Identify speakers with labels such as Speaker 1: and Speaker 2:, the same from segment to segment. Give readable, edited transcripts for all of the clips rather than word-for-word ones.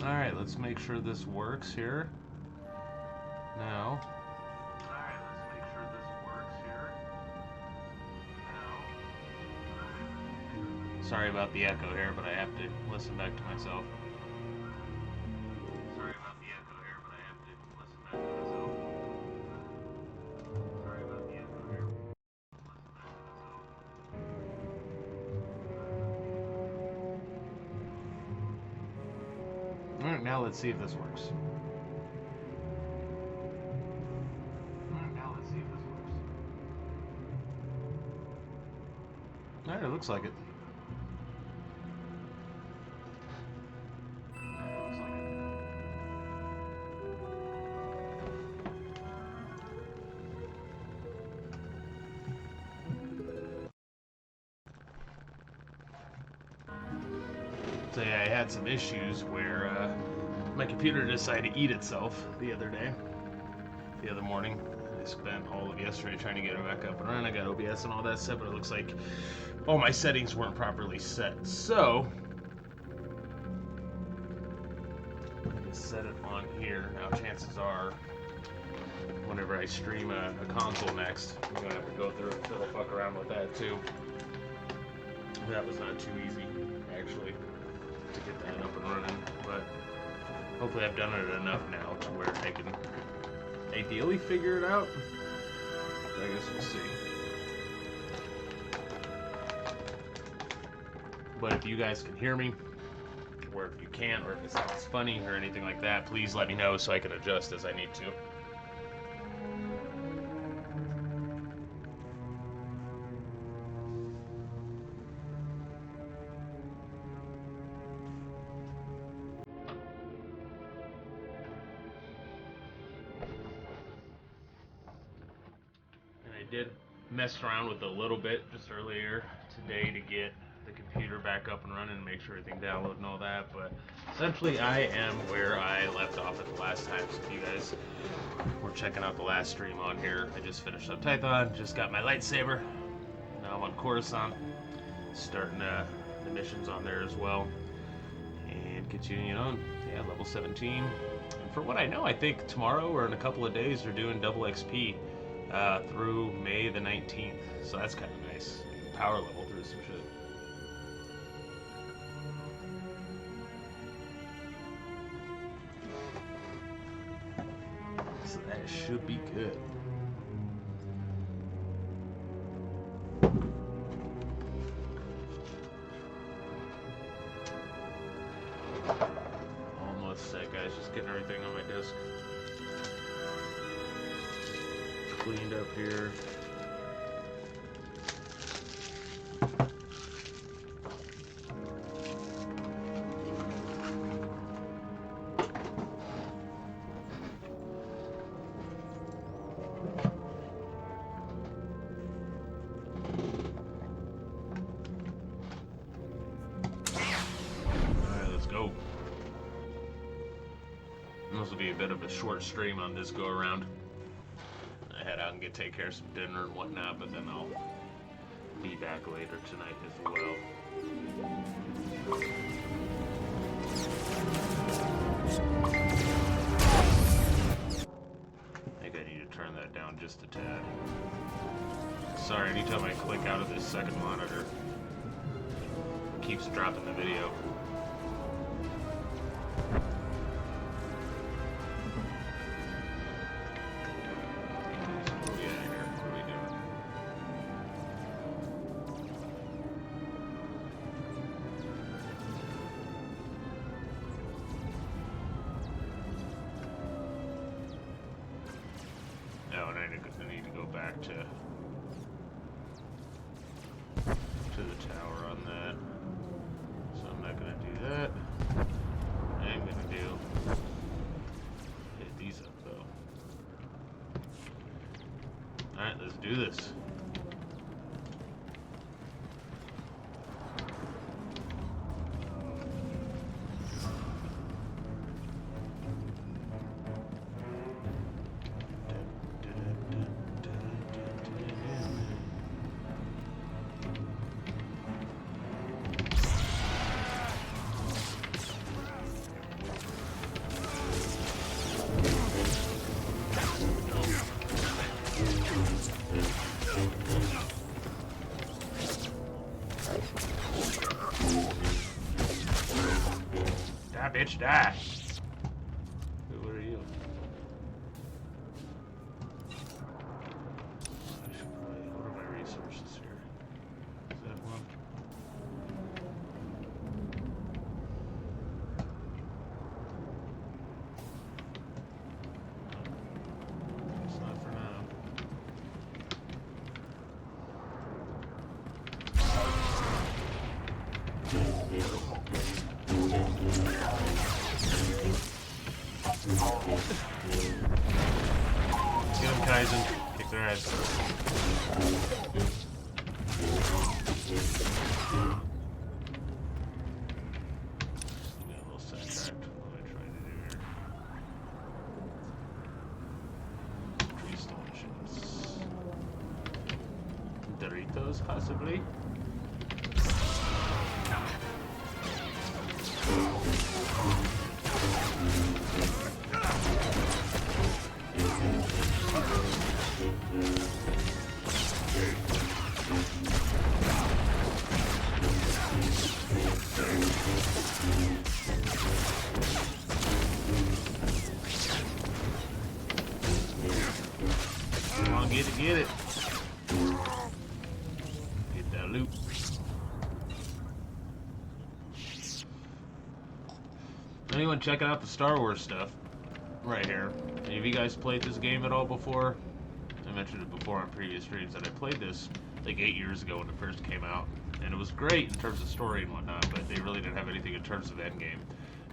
Speaker 1: Alright, let's make sure this works here. Now. Alright, let's make sure this works here. Now. Sorry about the echo here, but I have to listen back to myself. Sorry about the echo here, but I have to listen back to myself. Sorry about the echo here. Listen back to myself. Alright, now let's see if this works. Alright, it looks like it. So yeah, I had some issues where my computer decided to eat itself the other morning. I spent all of yesterday trying to get it back up and running. I got OBS and all that stuff, but it looks like all my settings weren't properly set. So I just set it on here. Now chances are, whenever I stream a console next, I'm gonna have to go through and fiddle fuck around with that too. That was not too easy, actually, to get that up and running, but hopefully I've done it enough now to where I can ideally figure it out. I guess we'll see. But if you guys can hear me, or if you can't, or if it sounds funny or anything like that, please let me know so I can adjust as I need to. Did mess around with it a little bit just earlier today to get the computer back up and running and make sure everything downloaded and all that, but essentially I am where I left off at the last time. So if you guys were checking out the last stream on here, I just finished up Tython, just got my lightsaber, now I'm on Coruscant, starting the missions on there as well, and continuing on, yeah, level 17, and for what I know, I think tomorrow or in a couple of days they're doing double XP through May the 19th, so that's kind of nice. You can power level through some shit. So that should be good. Almost set, guys. Just getting everything on my desk cleaned up here. Alright, let's go. This will be a bit of a short stream on this go around. Head out and take care of some dinner and whatnot, but then I'll be back later tonight as well. I think I need to turn that down just a tad. Sorry, anytime I click out of this second monitor, it keeps dropping the video. I need to go back to the tower on that. So I'm not gonna do that. I am gonna hit these up though. Alright, let's do this. bitch, die. Wait, what are you? I should probably, what are my resources here? Is that one? It's not for now. Get him, Kaizen. Kick their ass. Got a little sidetracked. What am I trying to do here? Tree stone chips. Doritos, possibly? Come on, get it, get it. Get that loot. Anyone checking out the Star Wars stuff right here? Any of you guys played this game at all before? I mentioned it before on previous streams that I played this like 8 years ago when it first came out, and it was great in terms of story and whatnot, but they really didn't have anything in terms of endgame.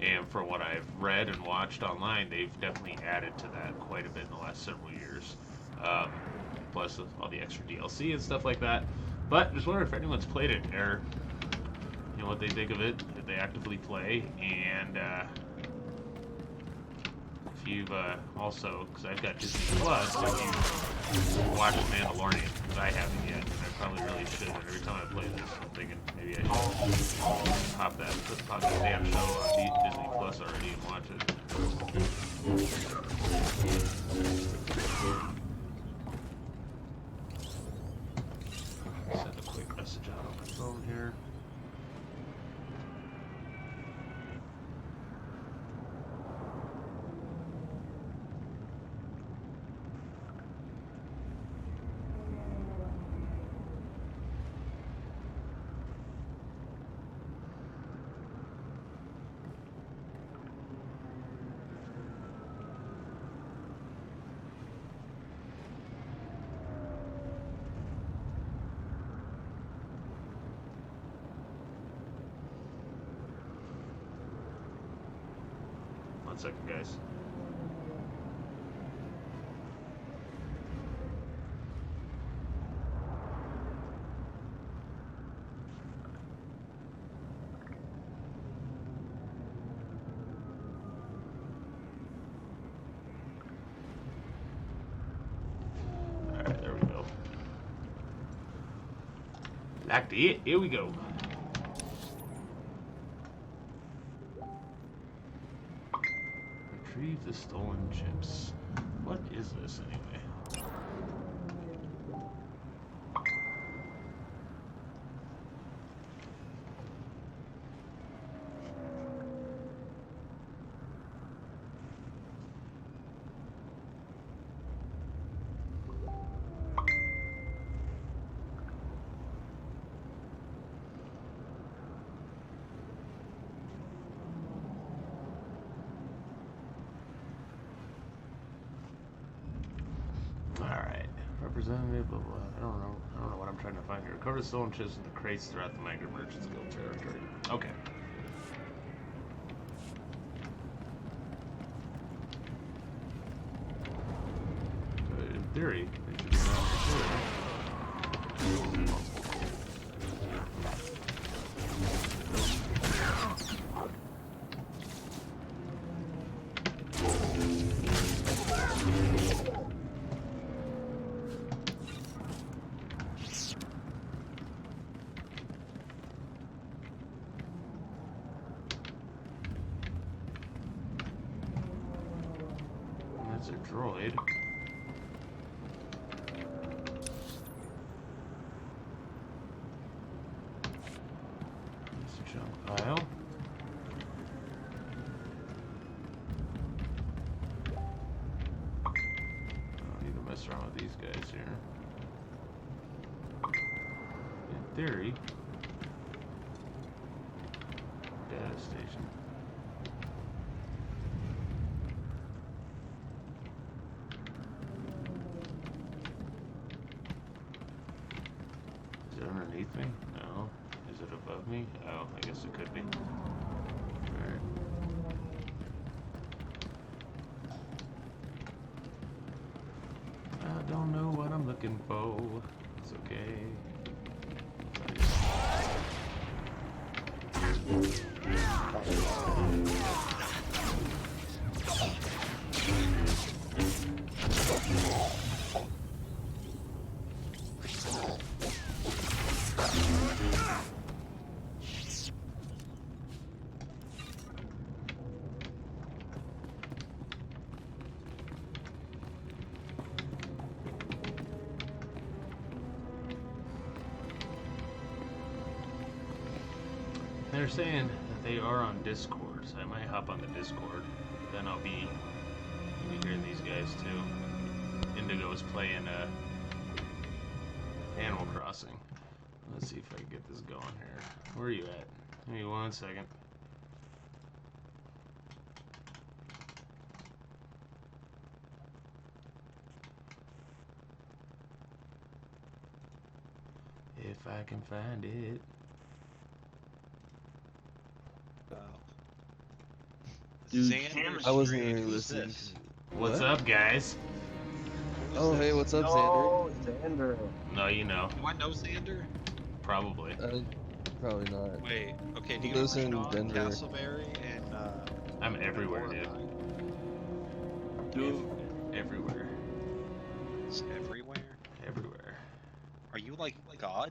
Speaker 1: And from what I've read and watched online, they've definitely added to that quite a bit in the last several years. Plus all the extra DLC and stuff like that. But just wondering if anyone's played it, or you know what they think of it, if they actively play, and if you've also, because I've got Disney Plus, if you've watched Mandalorian, because I haven't yet, and I probably really should. And every time I play this, I'm thinking maybe I should pop that damn show on Disney Plus already and watch it. Send a quick message out on my phone here. One second, guys. Alright, there we go. Back to it. Here we go. Retrieve the stolen chips. What is this anyway? Alright. Representative, blah, blah. I don't know what I'm trying to find here. Recover the stolen chips in the crates throughout the migrant merchant's guild territory. Okay. But in theory, they should be around here too. That's a droid. That's a junk pile. guys here. In theory, data station. Is it underneath me? No. Is it above me? Oh, I guess it could be. Alright. I don't know what I'm looking for. It's okay. They're saying that they are on Discord, so I might hop on the Discord. Then I'll be hearing these guys too. Indigo's playing Animal Crossing. Let's see if I can get this going here. Where are you at? Give me 1 second. If I can find it.
Speaker 2: Dude,
Speaker 3: Xander's
Speaker 2: I wasn't
Speaker 3: stream.
Speaker 2: even
Speaker 3: Who's
Speaker 2: listening.
Speaker 3: this?
Speaker 1: What's up, guys?
Speaker 3: Who's
Speaker 2: Oh,
Speaker 3: this?
Speaker 2: hey, what's up, Xander?
Speaker 4: Oh, Xander.
Speaker 1: No, you know.
Speaker 3: Do I know Xander?
Speaker 1: Probably.
Speaker 2: Probably not.
Speaker 3: Wait, okay, do
Speaker 2: He
Speaker 3: you know
Speaker 2: lives in
Speaker 3: Rashad,
Speaker 2: Denver.
Speaker 3: Castleberry, and
Speaker 1: I'm everywhere, dude.
Speaker 4: Dude,
Speaker 1: Everywhere.
Speaker 3: It's everywhere?
Speaker 1: Everywhere.
Speaker 3: Are you like God?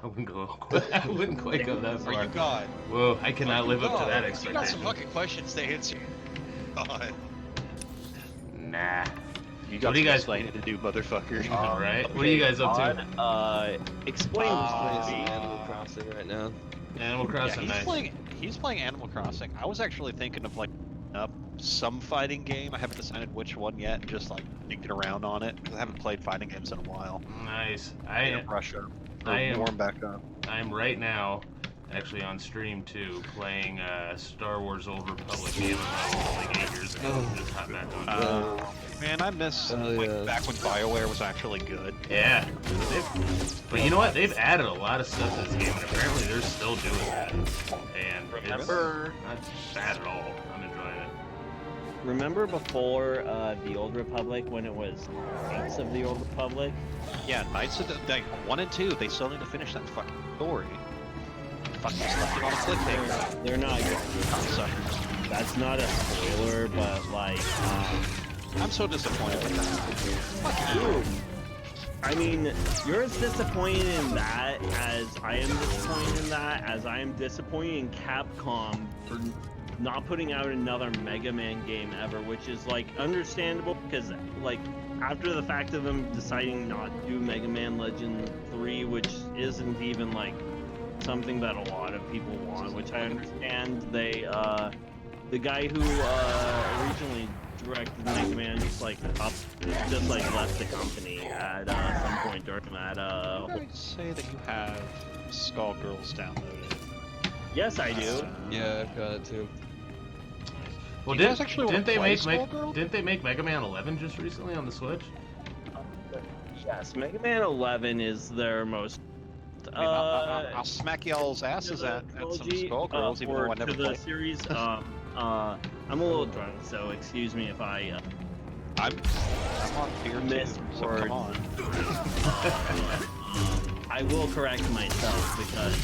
Speaker 1: I wouldn't go. I wouldn't quite go that
Speaker 3: Are
Speaker 1: far.
Speaker 3: you God?
Speaker 1: Whoa, I cannot live up to that
Speaker 3: You got some
Speaker 1: expectation.
Speaker 3: fucking questions to answer. God.
Speaker 1: Nah.
Speaker 4: you
Speaker 1: What
Speaker 4: got
Speaker 1: do you
Speaker 4: some
Speaker 1: guys-
Speaker 4: explaining to do, motherfucker.
Speaker 1: All right. What are you guys up to?
Speaker 4: Explain
Speaker 2: Playing
Speaker 4: this
Speaker 2: some
Speaker 4: to me.
Speaker 2: Animal Crossing right now.
Speaker 1: Animal
Speaker 3: Yeah,
Speaker 1: Crossing, nice.
Speaker 3: he's playing Animal Crossing. I was actually thinking of like up some fighting game. I haven't decided which one yet, and just like digging around on it because I haven't played fighting games in a while.
Speaker 1: Nice.
Speaker 3: Brush up.
Speaker 1: I am-
Speaker 3: warm back up.
Speaker 1: I'm right now, actually on stream too, playing Star Wars Old Republic game like 8 years ago.
Speaker 2: Oh.
Speaker 1: Just hot back on.
Speaker 3: Man, I miss
Speaker 2: Oh,
Speaker 3: like
Speaker 2: yeah.
Speaker 3: back when BioWare was actually good.
Speaker 1: Yeah. But you know what? They've added a lot of stuff to this game, and apparently they're still doing that. And
Speaker 4: Remember-
Speaker 1: it's not bad at all. I'm enjoying it.
Speaker 4: Remember before the Old Republic when it was Knights of the Old Republic?
Speaker 3: Yeah, Knights of the like 1 and 2, they still need to finish that fucking story. Fucking just left it on a cliffhanger.
Speaker 4: They're not good.
Speaker 3: Cocksuckers.
Speaker 4: That's not a spoiler, but like,
Speaker 3: I'm so disappointed with that. Fuck you.
Speaker 4: I mean, you're as disappointed in that as I am disappointed in that, as I am disappointed in Capcom for not putting out another Mega Man game ever, which is like understandable because like after the fact of them deciding not to do Mega Man Legend 3, which isn't even like something that a lot of people want, which I understand. They the guy who originally directed Mega Man just like left the company at some point during that
Speaker 3: I'm going to say that you have Skullgirls downloaded.
Speaker 4: Yes, I do.
Speaker 2: Yeah, I've got it too.
Speaker 1: Well,
Speaker 3: Do you guys actually wanna
Speaker 1: didn't they
Speaker 3: play
Speaker 1: make
Speaker 3: Skullgirl?
Speaker 1: didn't they make Mega Man 11 just recently on the Switch?
Speaker 4: Yes, Mega Man 11 is their most
Speaker 3: I mean, I'll smack y'all's asses at some Skullgirls, even though I never
Speaker 4: to the
Speaker 3: played.
Speaker 4: series. I'm a little drunk, so excuse me if I
Speaker 3: I'm on beer too,
Speaker 4: missed
Speaker 3: so
Speaker 4: words.
Speaker 3: come on.
Speaker 4: I will correct myself because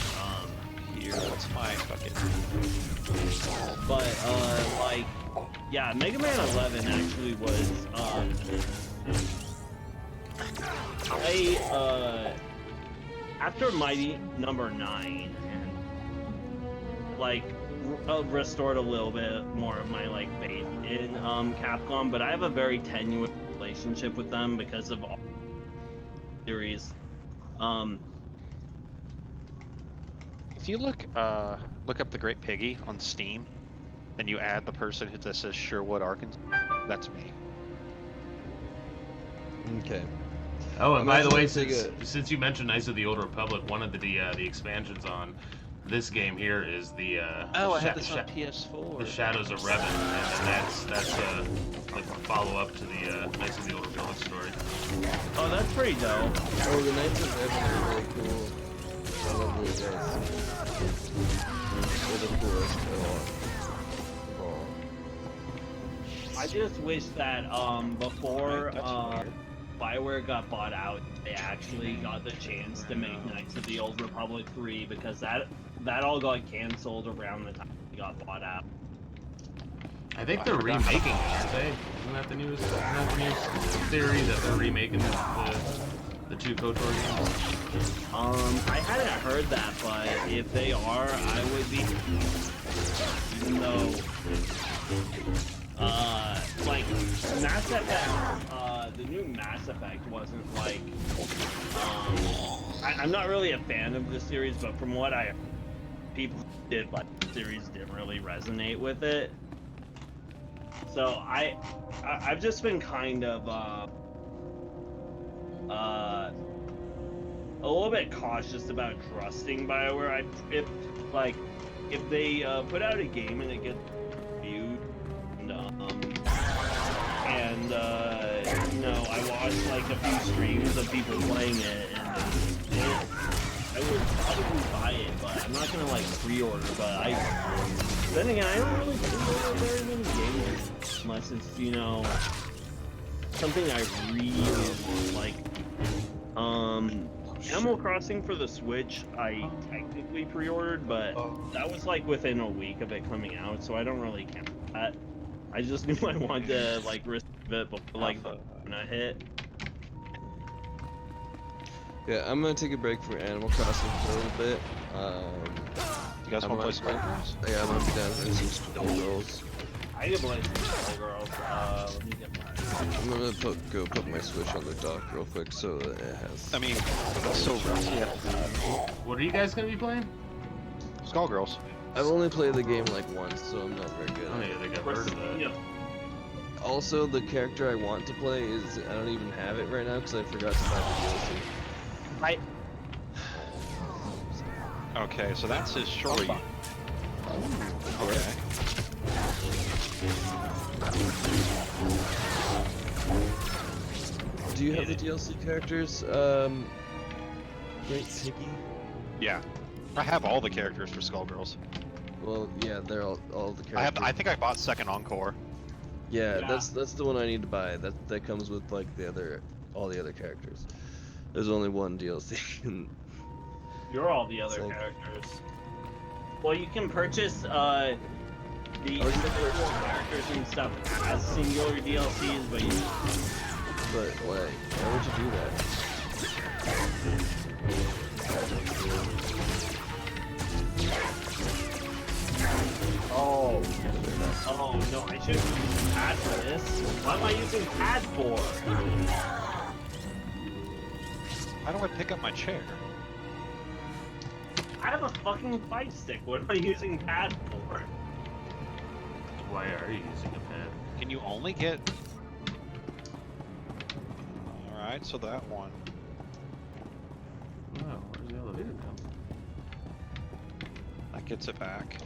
Speaker 3: Here, what's my fucking...
Speaker 4: but like yeah, Mega Man 11 actually was I after Mighty Number 9 and like restored a little bit more of my like faith in Capcom, but I have a very tenuous relationship with them because of all series.
Speaker 3: If you look up the Great Piggy on Steam, and you add the person that says Sherwood, Arkansas, that's me.
Speaker 2: Okay.
Speaker 1: Oh, and
Speaker 2: I'm
Speaker 1: by the
Speaker 2: actually
Speaker 1: way,
Speaker 2: gonna take
Speaker 1: since you mentioned Knights of the Old Republic, one of the expansions on this game here is the
Speaker 3: Oh, I had this on PS4.
Speaker 1: the Shadows of Revan, and that's the follow up to the Knights of the Old Republic story.
Speaker 4: Oh, that's pretty dope.
Speaker 2: Oh, the Knights of Revan are really cool. I love those guys. They're the coolest of all.
Speaker 4: I just wish that before Bioware got bought out, they actually got the chance to make Knights of the Old Republic 3, because that all got canceled around the time they got bought out.
Speaker 1: I think they're remaking it, aren't they? Isn't that the news theory that they're remaking the two KOTOR games?
Speaker 4: I hadn't heard that, but if they are, I would be. Even though, like Mass Effect, the new Mass Effect wasn't like. I'm not really a fan of the series, but from what people did like the series didn't really resonate with it. So I've just been kind of a little bit cautious about trusting BioWare. If they put out a game and it gets reviewed, and you know, I watched like a few streams of people playing it, and I would probably buy it, but I'm not gonna like pre-order. But then again, I don't really pre-order very many games unless it's, you know, something I really like. Animal Crossing for the Switch, I technically pre-ordered, but that was like within a week of it coming out, so I don't really count that. I just knew I wanted to like receive it before like when I hit.
Speaker 2: Yeah, I'm gonna take a break from Animal Crossing for a little bit.
Speaker 3: You guys want to play Skullgirls?
Speaker 2: Yeah, I'm gonna be down for some Skullgirls.
Speaker 4: I can play some Skullgirls. Let me get my.
Speaker 2: I'm gonna go put my Switch on the dock real quick so that it has.
Speaker 3: I mean, it's so rusty.
Speaker 1: What are you guys gonna be playing?
Speaker 3: Skullgirls.
Speaker 2: I've only played the game like once, so I'm not very good.
Speaker 1: Oh yeah, they got heard of that.
Speaker 4: Yeah.
Speaker 2: Also, the character I want to play is I don't even have it right now because I forgot to buy the DLC.
Speaker 3: Okay, so that's his shorty. Okay.
Speaker 2: Do you have the DLC characters? Great Piggy?
Speaker 3: Yeah. I have all the characters for Skullgirls.
Speaker 2: Well, yeah, they're all the characters.
Speaker 3: I think I bought Second Encore.
Speaker 2: Yeah, that's the one I need to buy. That comes with like all the other characters. There's only one DLC.
Speaker 4: You're all the other characters. Well, you can purchase the individual characters and stuff as singular DLCs, but you.
Speaker 2: But why would you do that?
Speaker 4: Oh no, I should use pad for this. What am I using pad for?
Speaker 3: How do I pick up my chair?
Speaker 4: I have a fucking fight stick. What am I using pad for?
Speaker 1: Why are you using a pad?
Speaker 3: Can you only get... Alright, so that one.
Speaker 1: Oh, where's the elevator come?
Speaker 3: That gets it back.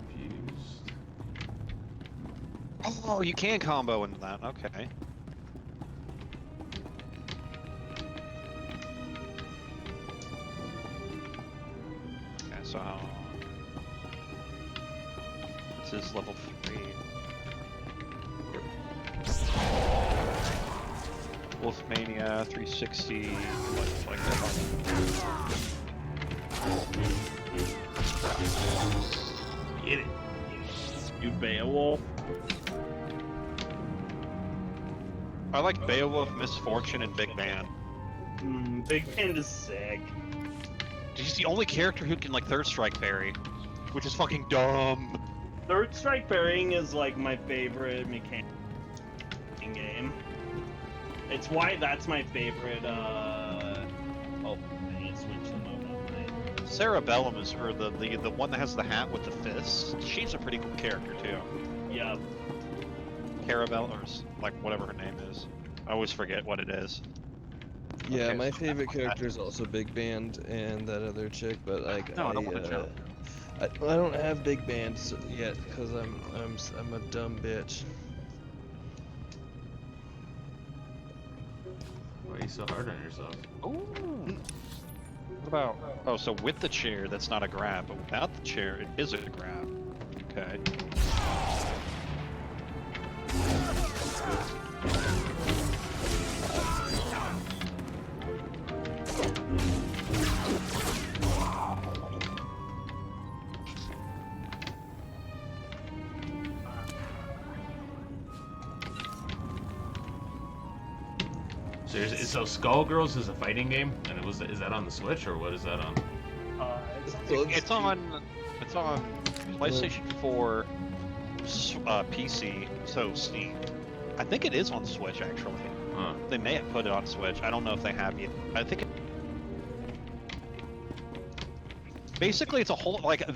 Speaker 1: Confused.
Speaker 3: Oh, you can combo into that. Okay. Okay, so this is level 3. Wolfmania 360. Like that.
Speaker 1: Get it.
Speaker 4: You Beowulf?
Speaker 3: I like Beowulf, Misfortune, and Big Man.
Speaker 4: Big Band is sick.
Speaker 3: He's the only character who can like third strike parry, which is fucking dumb.
Speaker 4: Third strike parrying is like my favorite mechanic in game. It's why that's my favorite. Oh, I need to switch them over.
Speaker 3: Sarah Bellum is, or the one that has the hat with the fists. She's a pretty cool character too.
Speaker 4: Yeah.
Speaker 3: Carabelle, or like whatever her name is. I always forget what it is.
Speaker 2: Yeah,
Speaker 3: Okay,
Speaker 2: my
Speaker 3: so
Speaker 2: favorite character is also Big Band and that other chick, but like
Speaker 3: No, I don't want to jump.
Speaker 2: I don't have Big Band yet because I'm a dumb bitch.
Speaker 1: Why are you so hard on yourself?
Speaker 3: Ooh. What about? Oh, so with the chair, that's not a grab, but without the chair, it is a grab. Okay.
Speaker 1: So Skullgirls is a fighting game, and is that on the Switch or what is that on?
Speaker 3: It's on PlayStation 4, PC, so Steam. I think it is on Switch actually.
Speaker 1: Huh.
Speaker 3: They may have put it on Switch. I don't know if they have yet. I think. Basically, it's a whole it's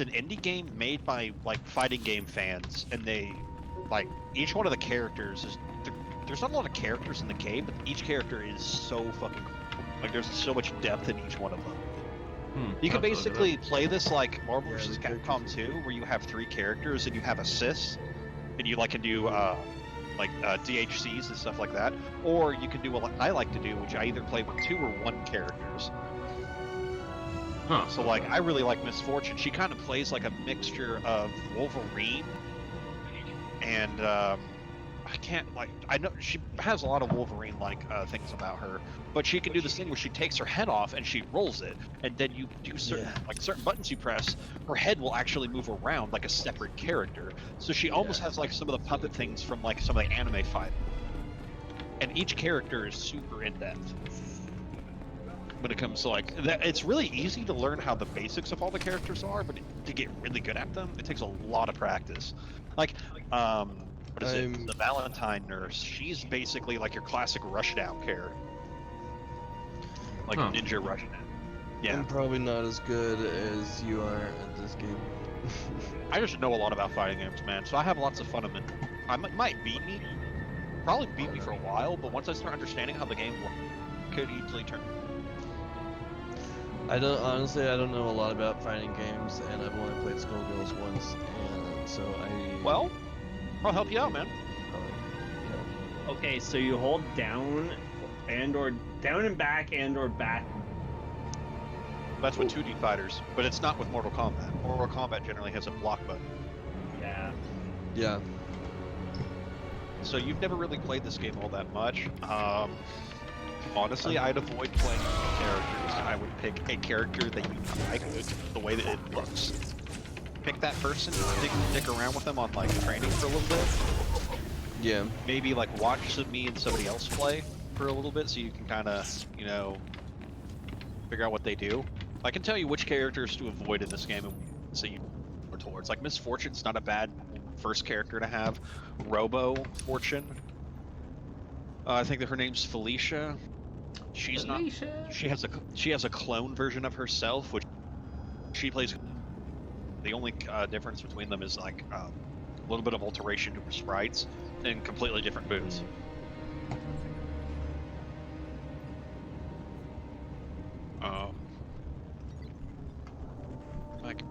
Speaker 3: an indie game made by like fighting game fans, and they like each one of the characters is. There's not a lot of characters in the game, but each character is so fucking cool. Like there's so much depth in each one of them. You can basically play this like Marvel vs. Capcom 2, where you have 3 characters and you have assists, and you like can do DHCs and stuff like that, or you can do what I like to do, which I either play with 2 or 1 characters.
Speaker 1: Huh.
Speaker 3: So like I really like Miss Fortune. She kind of plays like a mixture of Wolverine and I know she has a lot of Wolverine like things about her, but she can do this thing where she takes her head off and she rolls it, and then you do certain buttons you press, her head will actually move around like a separate character. So she almost has like some of the puppet things from like some of the anime fighting. And each character is super in depth. When it comes to like that, it's really easy to learn how the basics of all the characters are, but to get really good at them, it takes a lot of practice. Like, what is it? The Valentine nurse. She's basically like your classic rushdown character, like ninja rushdown. Yeah.
Speaker 2: I'm probably not as good as you are at this game.
Speaker 3: I just know a lot about fighting games, man. So I have lots of fun of it. Might beat me, probably beat me for a while, but once I start understanding how the game works, it could easily turn.
Speaker 2: I don't know a lot about fighting games, and I've only played Skullgirls once, and so
Speaker 3: Well, I'll help you out, man.
Speaker 4: Okay, so you hold down and back and/or back.
Speaker 3: That's with 2D fighters, but it's not with Mortal Kombat. Mortal Kombat generally has a block button.
Speaker 4: Yeah.
Speaker 2: Yeah.
Speaker 3: So you've never really played this game all that much. Honestly, I'd avoid playing characters. I would pick a character that you like, the way that it looks. Pick that person, stick around with them on like training for a little bit.
Speaker 2: Yeah.
Speaker 3: Maybe like watch me and somebody else play for a little bit, so you can kind of, figure out what they do. I can tell you which characters to avoid in this game, and so you are towards. Like Miss Fortune's not a bad first character to have. Robo Fortune. I think that her name's Felicia. She has a clone version of herself, which she plays. The only difference between them is like a little bit of alteration to her sprites and completely different moves. Like,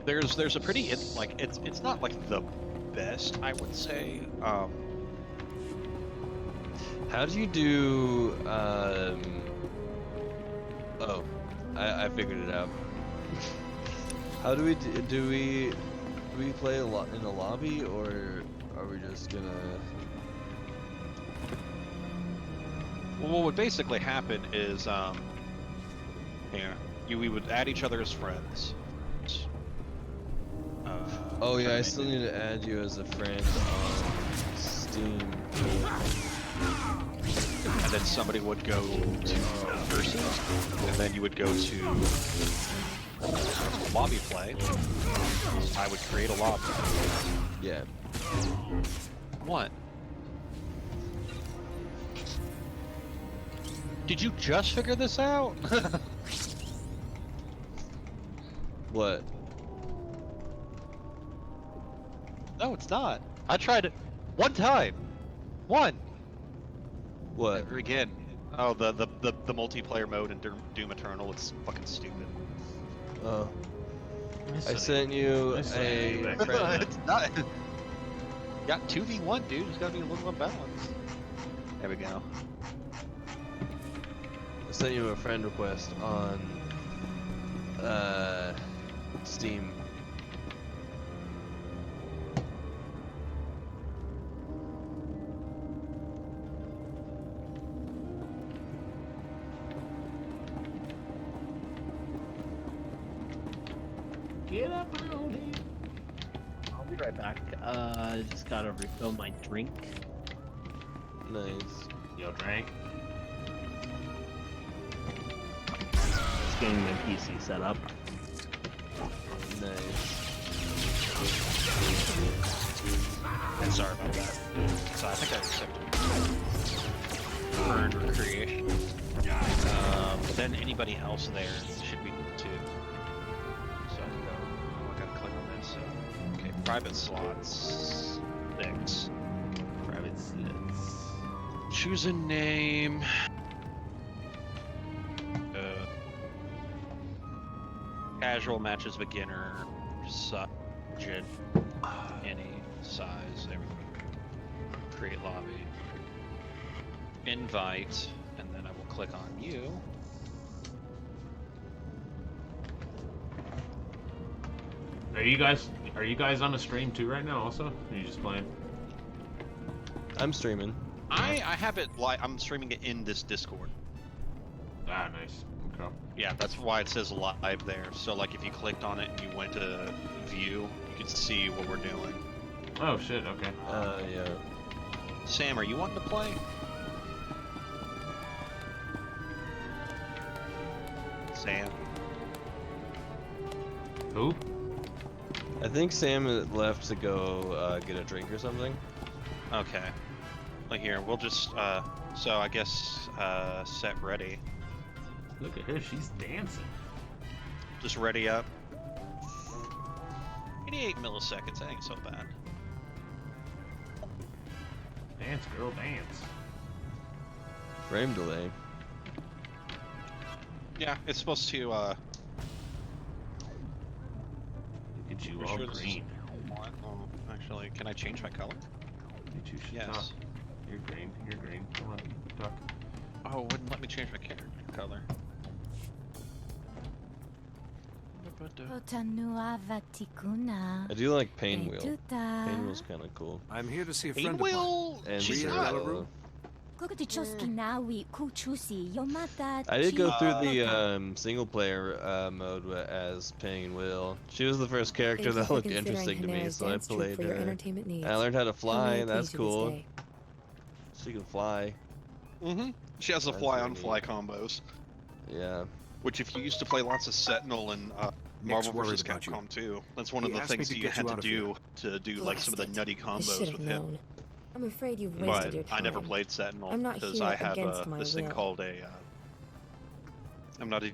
Speaker 3: there's a pretty it's not like the best, I would say.
Speaker 2: How do you do? I figured it out. How do we do we play a lot in a lobby, or are we just gonna?
Speaker 3: Well, what would basically happen is, we would add each other as friends.
Speaker 2: Oh yeah, I still need to add you as a friend on Steam.
Speaker 3: And then somebody would go to versus, and then you would go to lobby play. I would create a lobby.
Speaker 2: Yeah.
Speaker 3: What? Did you just figure this out?
Speaker 2: What?
Speaker 3: No, it's not. I tried it one time. One.
Speaker 2: What?
Speaker 3: Never again. Oh, the multiplayer mode in Doom Eternal. It's fucking stupid.
Speaker 2: Oh. I sent you
Speaker 1: I sent you
Speaker 2: a
Speaker 1: back.
Speaker 2: friend.
Speaker 3: It's not. Got 2v1, dude. It's gotta be a little unbalanced. There we go.
Speaker 2: I sent you a friend request on Steam.
Speaker 1: Get up around here.
Speaker 4: I'll be right back. Just gotta refill my drink.
Speaker 2: Nice.
Speaker 1: Yo, drank.
Speaker 4: Just getting my PC set up.
Speaker 2: Nice.
Speaker 3: And sorry about that. So I think I accepted earned recreation. But then anybody else there should be too. So I gotta click on this. So okay, private slots 6.
Speaker 1: Private slits.
Speaker 3: Choose a name. Casual matches beginner, budget, any size, everything. Create lobby. Invite, and then I will click on you.
Speaker 1: Are you guys on a stream too right now? Also, or are you just playing?
Speaker 2: I'm streaming.
Speaker 3: I have it live. I'm streaming it in this Discord.
Speaker 1: Ah, nice. Okay.
Speaker 3: Yeah, that's why it says live there. So like if you clicked on it and you went to view, you could see what we're doing.
Speaker 1: Oh shit. Okay.
Speaker 2: Yeah.
Speaker 3: Sam, are you wanting to play? Sam.
Speaker 1: Who?
Speaker 2: I think Sam left to go get a drink or something.
Speaker 3: Okay. Well, here, we'll just, so I guess, set ready.
Speaker 1: Look at her. She's dancing.
Speaker 3: Just ready up. 88 milliseconds, that ain't so bad.
Speaker 1: Dance, girl, dance.
Speaker 2: Frame delay.
Speaker 3: Yeah, it's supposed to,
Speaker 1: Look at you,
Speaker 3: we're
Speaker 1: all
Speaker 3: sure this is
Speaker 1: green.
Speaker 3: what? Oh, actually, can I change my color?
Speaker 1: Look at you, shut up.
Speaker 3: Yes.
Speaker 1: You're green. You're green. Come on, talk.
Speaker 3: Oh, it wouldn't let me change my character color.
Speaker 2: I do like Pain Wheel. Pain Wheel's kind of cool.
Speaker 5: I'm here to see a
Speaker 3: Pain
Speaker 5: friend of mine.
Speaker 3: Wheel?
Speaker 2: And
Speaker 3: She's
Speaker 5: Ria
Speaker 3: not.
Speaker 5: Belarus?
Speaker 2: I did go through the single player mode as Pain Wheel. She was the first character that looked interesting to me, so I played her. And I learned how to fly. That's cool. She can fly.
Speaker 3: Mm-hmm. She has the
Speaker 2: That's
Speaker 3: fly-on-fly
Speaker 2: pretty
Speaker 3: combos.
Speaker 2: Yeah.
Speaker 3: Which, if you used to play lots of Sentinel and Marvel
Speaker 5: worried
Speaker 3: vs.
Speaker 5: about you.
Speaker 3: Capcom 2, that's one of
Speaker 5: He
Speaker 3: the
Speaker 5: asked me
Speaker 3: things
Speaker 5: to
Speaker 3: you
Speaker 5: get
Speaker 3: had
Speaker 5: you
Speaker 3: to
Speaker 5: out of
Speaker 3: do to do like some of the
Speaker 6: Blast it.
Speaker 3: nutty
Speaker 6: I
Speaker 3: combos
Speaker 6: should have
Speaker 3: with him.
Speaker 6: known. I'm afraid you've
Speaker 3: But
Speaker 6: wasted your time.
Speaker 3: I never played Sentinel
Speaker 6: I'm not
Speaker 3: because
Speaker 6: here
Speaker 3: I have
Speaker 6: against my
Speaker 3: this thing
Speaker 6: will.
Speaker 3: called a. I'm not a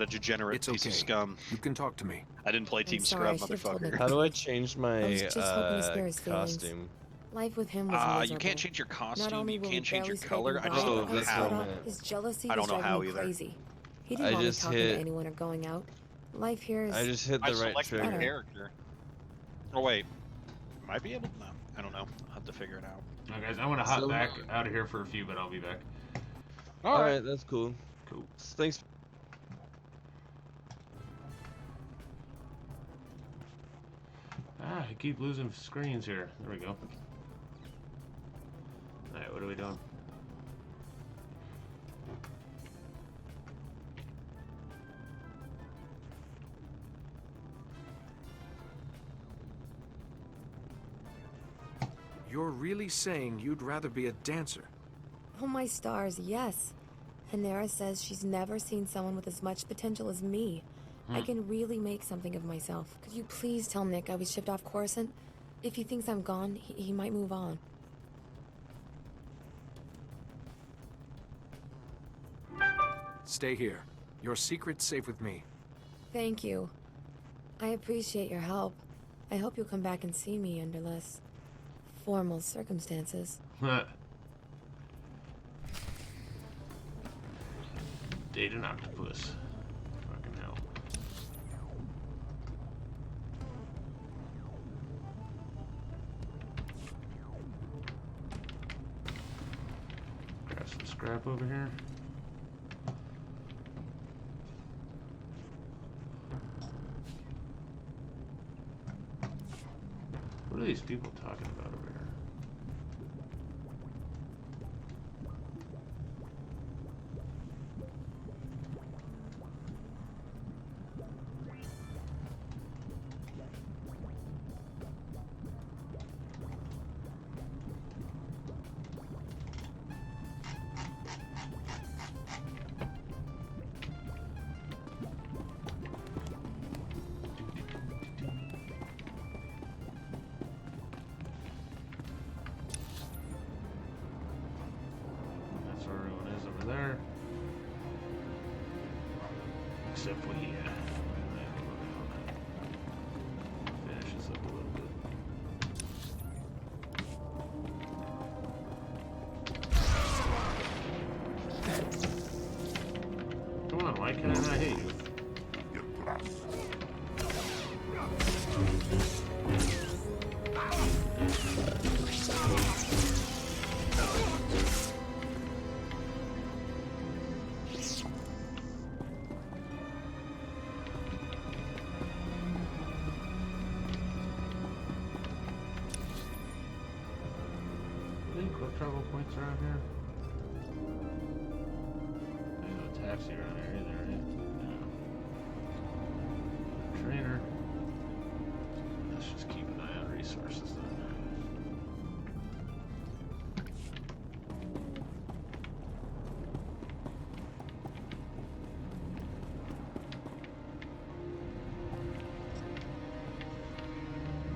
Speaker 3: degenerate
Speaker 5: It's
Speaker 3: piece of
Speaker 5: okay.
Speaker 3: scum.
Speaker 5: You can talk to me.
Speaker 3: I didn't play Team
Speaker 6: sorry, I
Speaker 3: Scrub,
Speaker 6: should've told
Speaker 3: motherfucker.
Speaker 6: Nick.
Speaker 2: How do I change
Speaker 6: I
Speaker 2: my
Speaker 6: was just hoping to spare his feelings.
Speaker 2: costume?
Speaker 6: Life with him was miserable.
Speaker 3: You can't change your
Speaker 6: Not
Speaker 3: costume.
Speaker 6: only
Speaker 3: You
Speaker 6: will
Speaker 3: can't
Speaker 6: he
Speaker 3: change your
Speaker 6: barely
Speaker 3: color. I
Speaker 6: scrape
Speaker 3: just
Speaker 6: by,
Speaker 3: don't know
Speaker 2: that's
Speaker 3: how.
Speaker 2: what I meant.
Speaker 6: His jealousy
Speaker 3: I don't
Speaker 6: was
Speaker 3: know
Speaker 6: driving
Speaker 3: how
Speaker 6: me
Speaker 3: either.
Speaker 6: crazy. He didn't
Speaker 2: I
Speaker 6: want me
Speaker 2: just
Speaker 6: talking
Speaker 2: hit-
Speaker 6: to anyone or going out. Life here is.
Speaker 2: I just hit
Speaker 3: I
Speaker 2: the right
Speaker 3: selected my
Speaker 2: trigger.
Speaker 3: character. Oh wait, might be able. No, I don't know. I'll have to figure it out.
Speaker 1: Now, guys, I'm gonna hop
Speaker 2: So-
Speaker 1: back out of here for a few, but I'll be back.
Speaker 2: Alright, that's cool.
Speaker 1: Cool.
Speaker 2: Thanks.
Speaker 1: Ah, I keep losing screens here. There we go. Alright, what are we doing?
Speaker 5: You're really saying you'd rather be a dancer?
Speaker 6: Oh my stars, yes. Hanera says she's never seen someone with as much potential as me. I can really make something of myself. Could you please tell Nick I was shipped off Coruscant? If he thinks I'm gone, he might move on.
Speaker 5: Stay here. Your secret's safe with me.
Speaker 6: Thank you. I appreciate your help. I hope you'll come back and see me under less formal circumstances.
Speaker 1: Date an octopus. Fucking hell. Grab some scrap over here. What are these people talking about over here? That's where everyone is over there. Except for here. Finish this up a little bit. Come on, why can I not hit you? Any quick travel points around here? There's no taxi around here either, right? No. Trainer. Let's just keep an eye on resources then.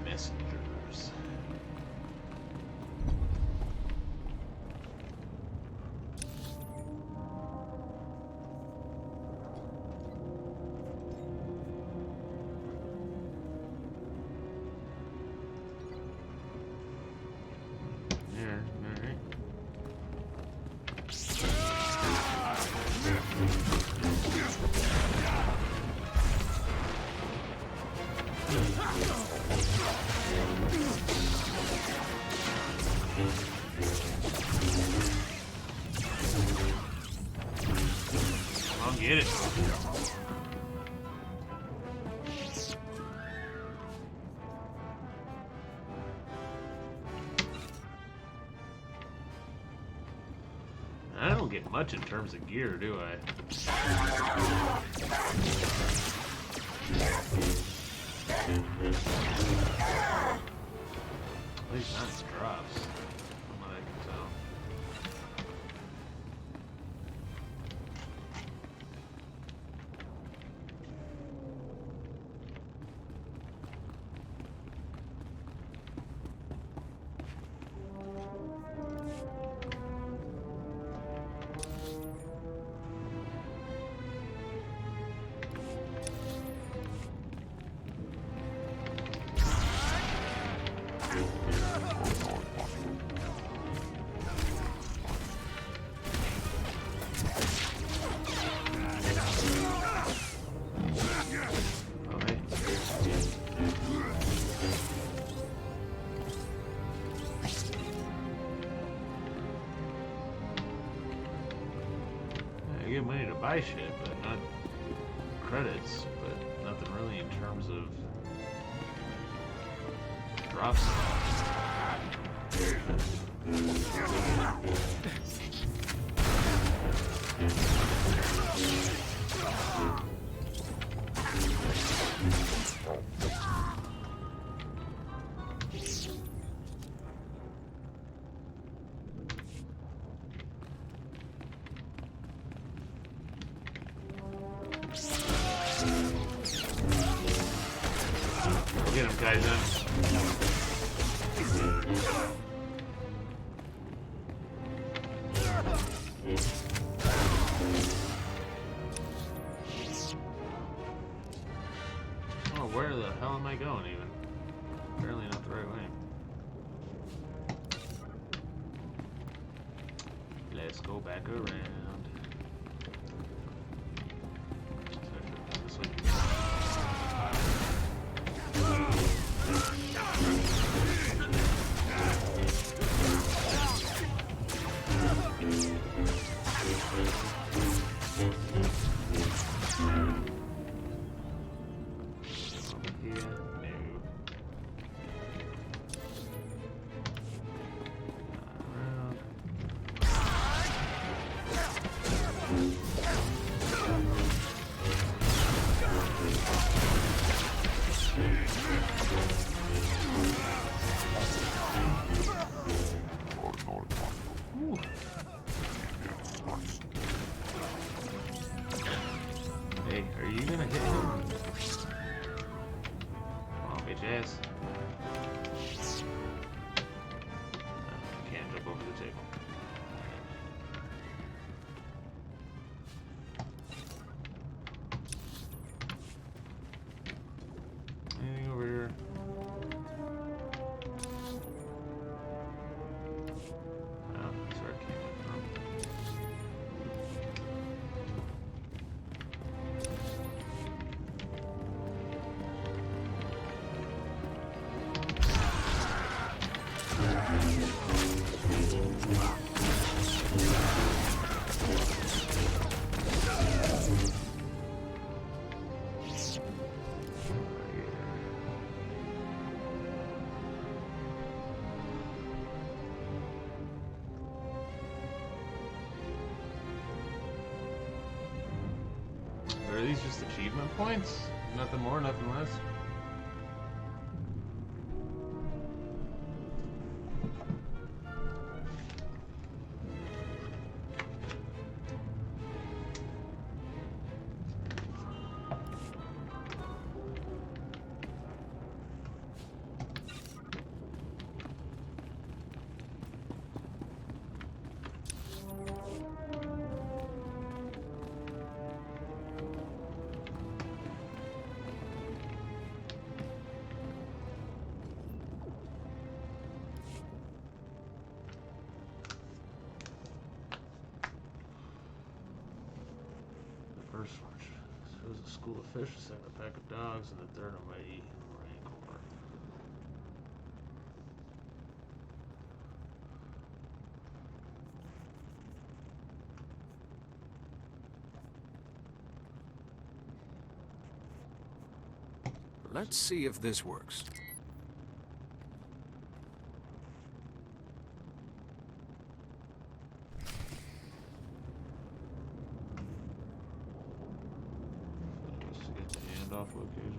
Speaker 1: Messengers. There, alright. I'll get it. I don't get much in terms of gear, do I? At least not drops, from what I can tell. I get money to buy shit, but not credits, but nothing really in terms of drops. Get him, Kaizen. go back around. This way. Over here. No. Around. Hey, are you gonna hit him? Come on, bitch ass. You can't jump over the table. Anything over here? Oh, that's where it came from. Are these just achievement points? Nothing more, nothing less? First one shows a school of fish, a second a pack of dogs, and the third a mighty rancor.
Speaker 5: Let's see if this works.
Speaker 1: Just to get the handoff location.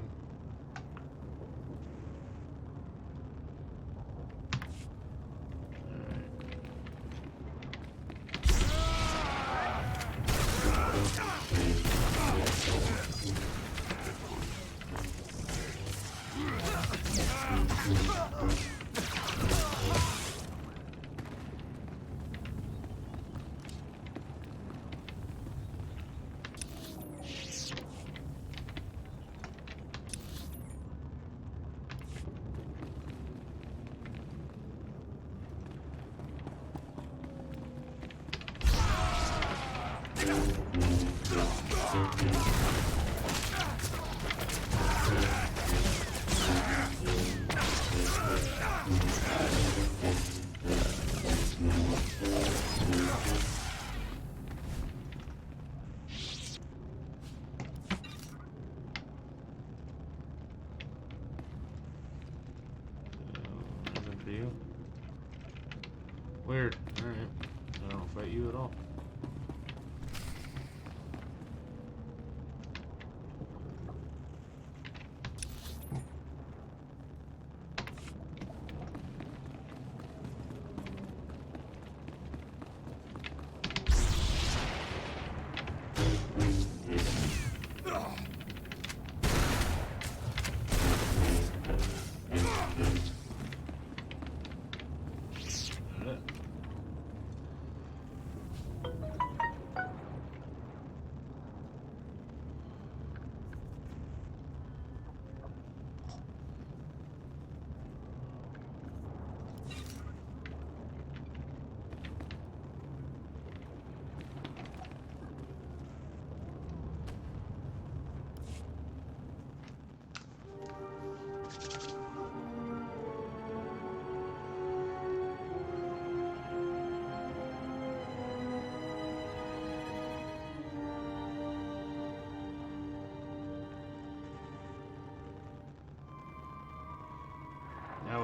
Speaker 1: Nothing for you. Weird. Alright. I don't fight you at all.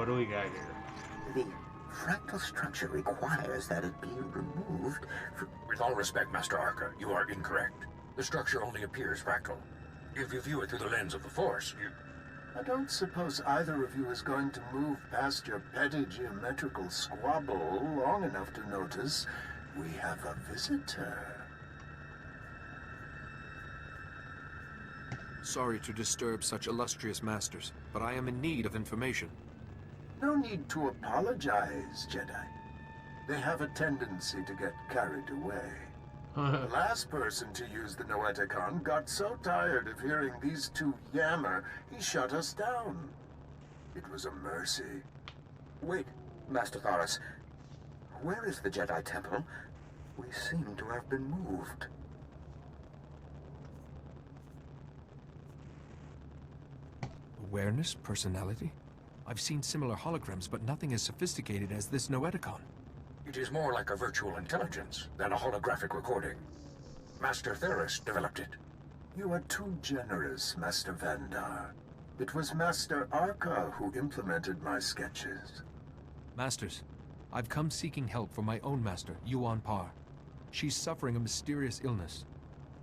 Speaker 1: what do we got here?
Speaker 7: The fractal structure requires that it be removed for...
Speaker 8: With all respect, Master Arca, you are incorrect. The structure only appears fractal. If you view it through the lens of the Force, you...
Speaker 9: I don't suppose either of you is going to move past your petty geometrical squabble long enough to notice we have a visitor.
Speaker 5: Sorry to disturb such illustrious masters, but I am in need of information.
Speaker 9: No need to apologize, Jedi. They have a tendency to get carried away. The last person to use the Noeticon got so tired of hearing these two yammer, he shut us down. It was a mercy.
Speaker 7: Wait, Master Thoris. Where is the Jedi Temple? We seem to have been moved.
Speaker 5: Awareness? Personality? I've seen similar holograms, but nothing as sophisticated as this Noeticon.
Speaker 8: It is more like a virtual intelligence than a holographic recording. Master Theris developed it.
Speaker 9: You are too generous, Master Vandar. It was Master Arca who implemented my sketches.
Speaker 5: Masters, I've come seeking help for my own master, Yuan Par. She's suffering a mysterious illness.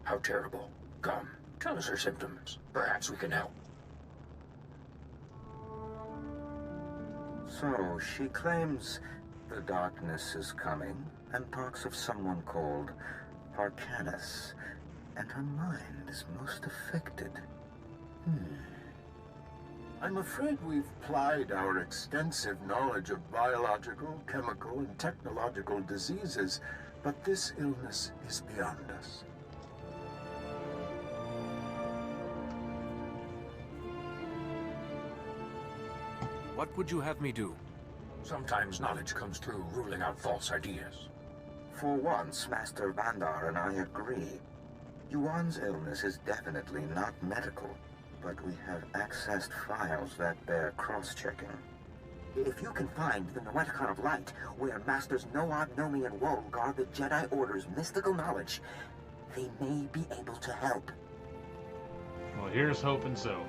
Speaker 8: How terrible. Come, tell us her symptoms. Perhaps we can help.
Speaker 7: So, she claims the darkness is coming, and talks of someone called Arcanus, and her mind is most affected.
Speaker 9: I'm afraid we've plied our extensive knowledge of biological, chemical, and technological diseases, but this illness is beyond us.
Speaker 5: What would you have me do?
Speaker 8: Sometimes knowledge comes through ruling out false ideas.
Speaker 7: For once, Master Vandar and I agree. Yuan's illness is definitely not medical, but we have accessed files that bear cross-checking. If you can find the Noeticon of Light, where Masters Noad, Nomi, and Woe guard the Jedi Order's mystical knowledge, they may be able to help.
Speaker 1: Well, here's hoping so.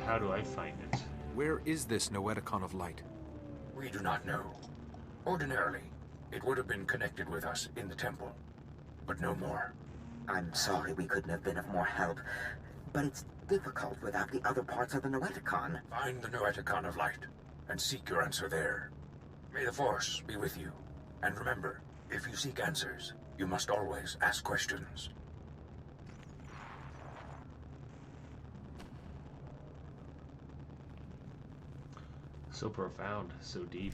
Speaker 1: How do I find it?
Speaker 5: Where is this Noeticon of Light?
Speaker 8: We do not know. Ordinarily, it would have been connected with us in the temple, but no more.
Speaker 7: I'm sorry we couldn't have been of more help, but it's difficult without the other parts of the Noeticon.
Speaker 8: Find the Noeticon of Light, and seek your answer there. May the Force be with you. And remember, if you seek answers, you must always ask questions.
Speaker 1: So profound, so deep.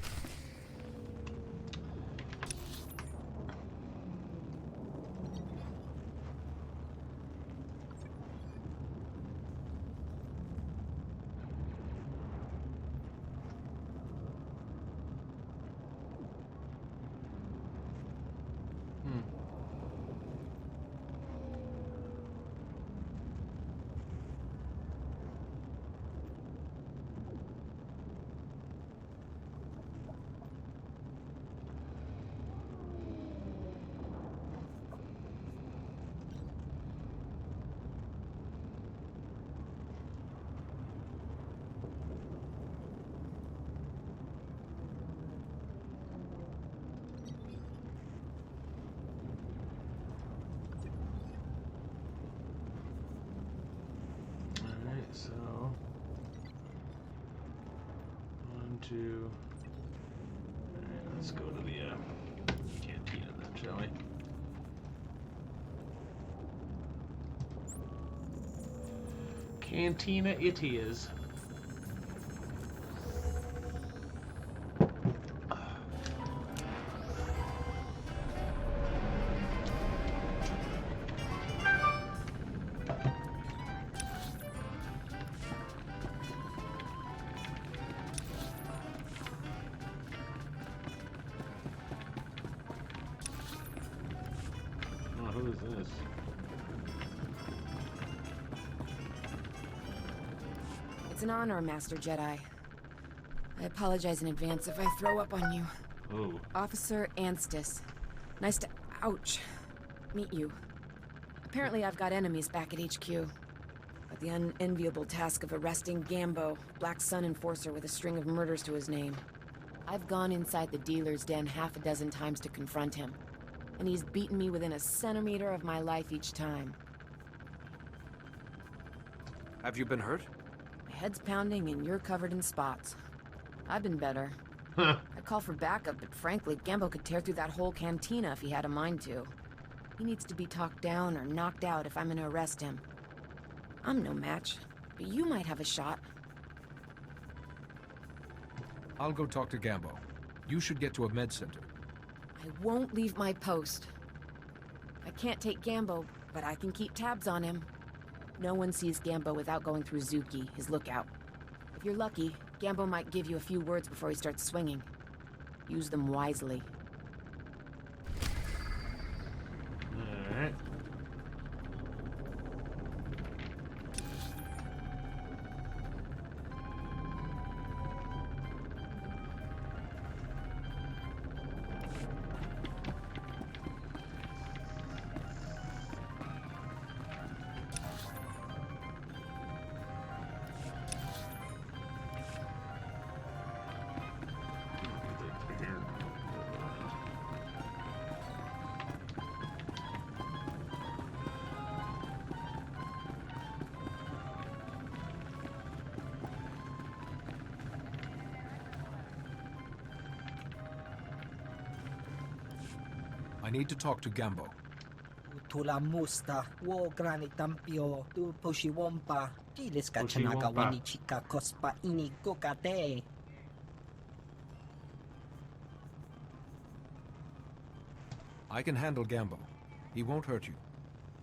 Speaker 1: So, 1, 2. Alright, let's go to the cantina then, shall we? Cantina it is. Who is this?
Speaker 6: It's an honor, Master Jedi. I apologize in advance if I throw up on you.
Speaker 1: Oh.
Speaker 6: Officer Anstis. Nice to... Ouch. Meet you. Apparently I've got enemies back at HQ.
Speaker 10: Got the unenviable task of arresting Gambo, Black Sun enforcer with a string of murders to his name. I've gone inside the dealer's den half a dozen times to confront him, and he's beaten me within a centimeter of my life each time.
Speaker 5: Have you been hurt?
Speaker 10: My head's pounding and you're covered in spots. I've been better.
Speaker 1: Huh.
Speaker 10: I'd call for backup, but frankly, Gambo could tear through that whole cantina if he had a mind to. He needs to be talked down or knocked out if I'm gonna arrest him. I'm no match, but you might have a shot.
Speaker 5: I'll go talk to Gambo. You should get to a med center.
Speaker 10: I won't leave my post. I can't take Gambo, but I can keep tabs on him. No one sees Gambo without going through Zuki, his lookout. If you're lucky, Gambo might give you a few words before he starts swinging. Use them wisely.
Speaker 1: Alright.
Speaker 5: I need to talk to Gambo.
Speaker 11: Tula musta, wo granitampio, tu pushiwompa, pilis ka chanaga wini chika kospa ini kokate.
Speaker 5: I can handle Gambo. He won't hurt you.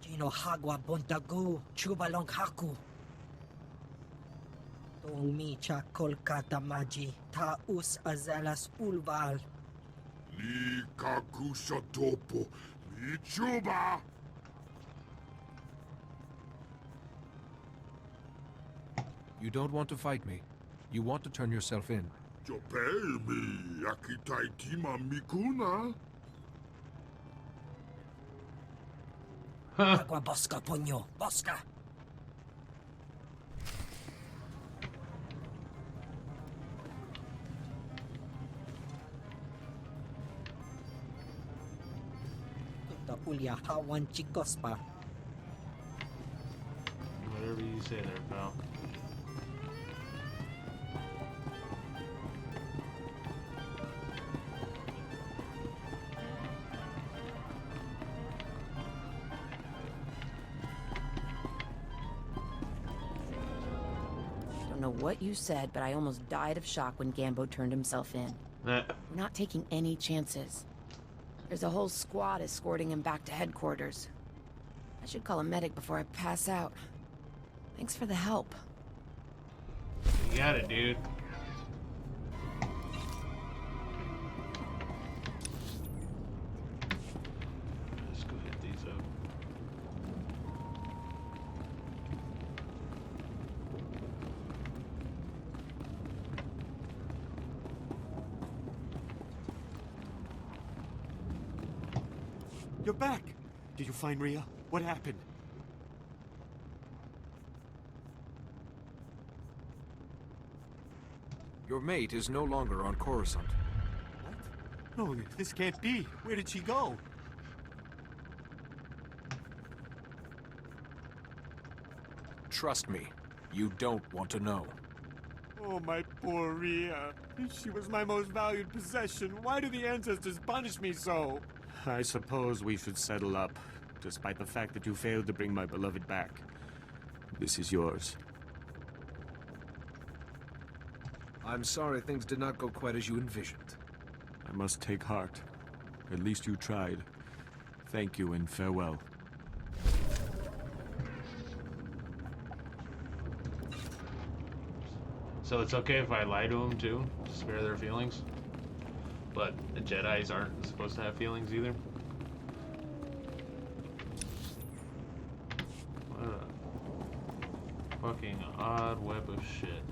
Speaker 11: Chino hagwa bontagu, chubalong haku. Tong micha kolkata maji, taus azalas ulval.
Speaker 12: Ni kakusha topo, ni chuba.
Speaker 5: You don't want to fight me. You want to turn yourself in.
Speaker 12: Jopei mi, akitaitima mikuna.
Speaker 11: Agua bosca ponyo, bosca. Ulia hawan chikospa.
Speaker 1: Whatever you say there, pal.
Speaker 10: Don't know what you said, but I almost died of shock when Gambo turned himself in. We're not taking any chances. There's a whole squad escorting him back to headquarters. I should call a medic before I pass out. Thanks for the help.
Speaker 1: You got it, dude. Let's go hit these up.
Speaker 13: You're back! Did you find Rhea? What happened?
Speaker 5: Your mate is no longer on Coruscant.
Speaker 13: What? No, this can't be. Where did she go?
Speaker 5: Trust me, you don't want to know.
Speaker 13: Oh, my poor Rhea. She was my most valued possession. Why do the ancestors punish me so? I suppose we should settle up, despite the fact that you failed to bring my beloved back. This is yours.
Speaker 5: I'm sorry things did not go quite as you envisioned.
Speaker 13: I must take heart. At least you tried. Thank you and farewell.
Speaker 1: So it's okay if I lie to them too, to spare their feelings? But the Jedis aren't supposed to have feelings either? What a fucking odd web of shit.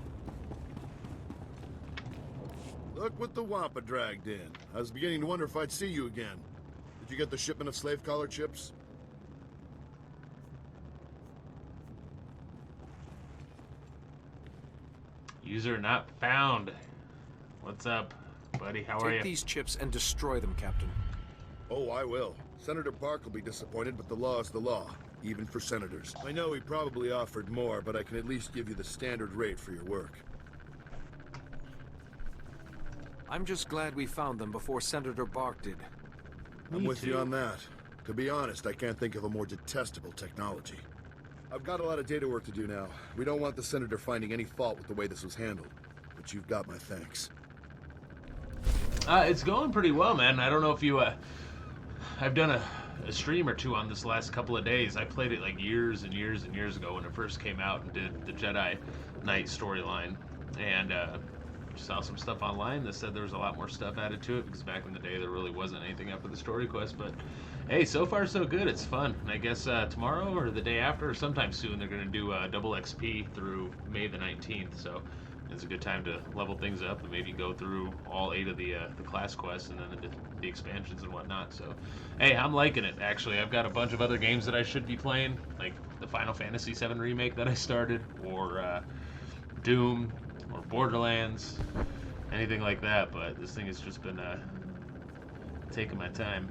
Speaker 14: Look what the Wampa dragged in. I was beginning to wonder if I'd see you again. Did you get the shipment of slave collar chips?
Speaker 1: User not found. What's up, buddy? How are you?
Speaker 5: Take these chips and destroy them, Captain.
Speaker 14: Oh, I will. Senator Park will be disappointed, but the law is the law, even for senators. I know he probably offered more, but I can at least give you the standard rate for your work.
Speaker 5: I'm just glad we found them before Senator Bark did.
Speaker 14: I'm with you on that. To be honest, I can't think of a more detestable technology. I've got a lot of data work to do now. We don't want the Senator finding any fault with the way this was handled. But you've got my thanks.
Speaker 1: It's going pretty well, man. I don't know if you, I've done a stream or two on this last couple of days. I played it like years and years and years ago when it first came out and did the Jedi Knight storyline. And, saw some stuff online that said there was a lot more stuff added to it because back in the day there really wasn't anything after the story quest. But hey, so far so good. It's fun. And I guess tomorrow or the day after or sometime soon they're going to do double XP through May the 19th. So it's a good time to level things up and maybe go through all 8 of the class quests and then the expansions and whatnot. So hey, I'm liking it. Actually, I've got a bunch of other games that I should be playing, like the Final Fantasy VII remake that I started, or Doom, or Borderlands, anything like that, but this thing has just been taking my time.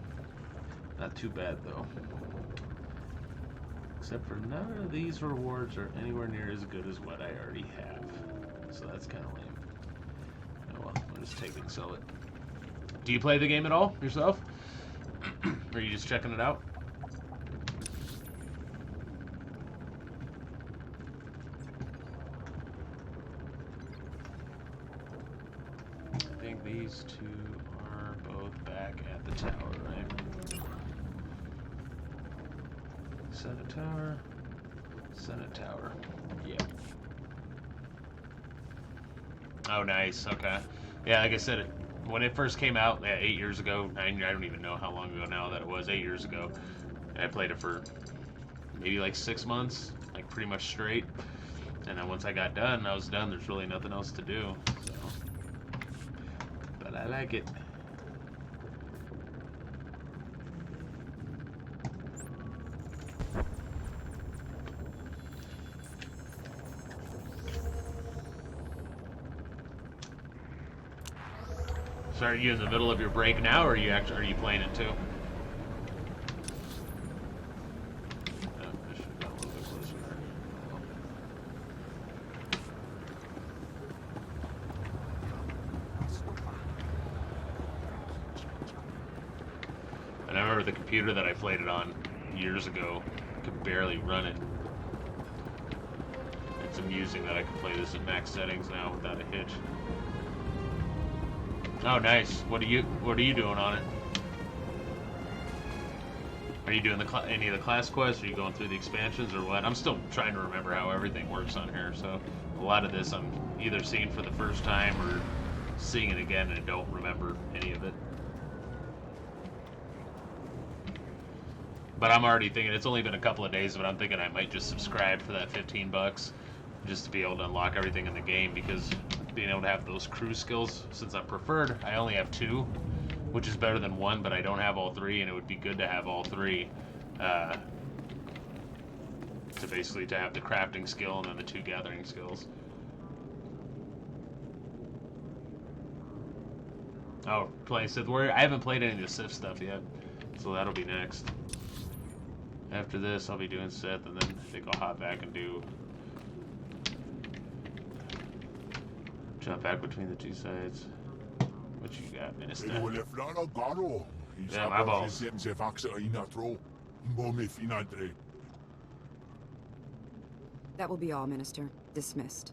Speaker 1: Not too bad though. Except for none of these rewards are anywhere near as good as what I already have. So that's kind of lame. Oh well, I'll just take it and sell it. Do you play the game at all yourself? Or are you just checking it out? These two are both back at the tower, right? Senate Tower. Senate Tower. Yeah. Oh, nice. Okay. Yeah, like I said, when it first came out, 8 years ago, I don't even know how long ago now that it was, 8 years ago. I played it for maybe like 6 months, like pretty much straight. And then once I got done, I was done. There's really nothing else to do. So. But I like it. So are you in the middle of your break now, or are you playing it too? The computer that I played it on years ago could barely run it. It's amusing that I can play this at max settings now without a hitch. Oh, nice. What are you doing on it? Are you doing any of the class quests? Are you going through the expansions or what? I'm still trying to remember how everything works on here. So a lot of this I'm either seeing for the first time or seeing it again and I don't remember any of it. But I'm already thinking, it's only been a couple of days, but I'm thinking I might just subscribe for that $15 just to be able to unlock everything in the game, because being able to have those crew skills, since I'm preferred, I only have 2, which is better than 1, but I don't have all 3, and it would be good to have all 3 to basically to have the crafting skill and then the 2 gathering skills. Oh, playing Sith Warrior? I haven't played any of the Sith stuff yet, so that'll be next. After this, I'll be doing Sith, and then I think I'll hop back and jump back between the 2 sides. What you got, Minister? Yeah, my balls.
Speaker 15: That will be all, Minister. Dismissed.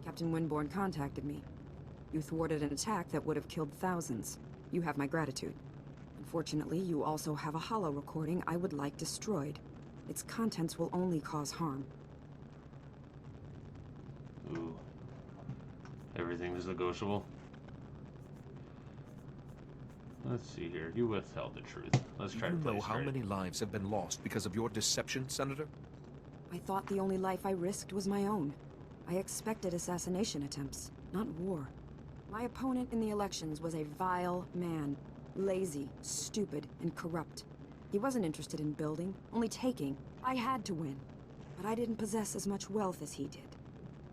Speaker 15: Captain Winborn contacted me. You thwarted an attack that would have killed thousands. You have my gratitude. Unfortunately, you also have a holo recording I would like destroyed. Its contents will only cause harm.
Speaker 1: Ooh. Everything is negotiable. Let's see here. You withheld the truth. Let's try to play
Speaker 5: know
Speaker 1: straight.
Speaker 5: How many lives have been lost because of your deception, Senator?
Speaker 15: I thought the only life I risked was my own. I expected assassination attempts, not war. My opponent in the elections was a vile man. Lazy, stupid, and corrupt. He wasn't interested in building, only taking. I had to win. But I didn't possess as much wealth as he did.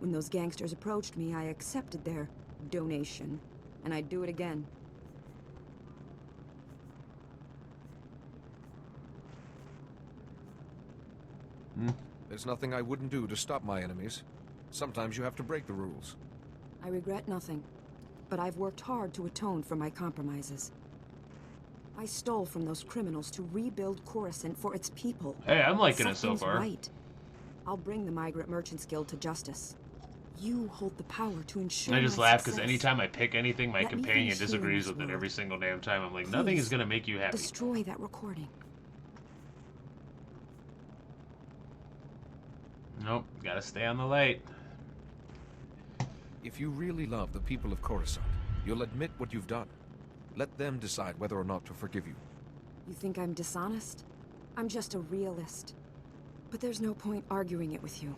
Speaker 15: When those gangsters approached me, I accepted their donation, and I'd do it again.
Speaker 5: There's nothing I wouldn't do to stop my enemies. Sometimes you have to break the rules.
Speaker 15: I regret nothing, but I've worked hard to atone for my compromises. I stole from those criminals to rebuild Coruscant for its people.
Speaker 1: Hey, I'm liking it so far.
Speaker 15: Right. I'll bring the Migrant Merchants Guild to justice. You hold the power to ensure.
Speaker 1: I just
Speaker 15: my
Speaker 1: laugh because
Speaker 15: success.
Speaker 1: anytime I pick anything, my
Speaker 15: Let me
Speaker 1: companion
Speaker 15: finish
Speaker 1: disagrees
Speaker 15: hearing
Speaker 1: with
Speaker 15: this
Speaker 1: it every single damn time. I'm like,
Speaker 15: Please,
Speaker 1: nothing is gonna make you happy.
Speaker 15: Destroy that recording.
Speaker 1: Nope, gotta stay on the light.
Speaker 5: If you really love the people of Coruscant, you'll admit what you've done. Let them decide whether or not to forgive you.
Speaker 15: You think I'm dishonest? I'm just a realist. But there's no point arguing it with you.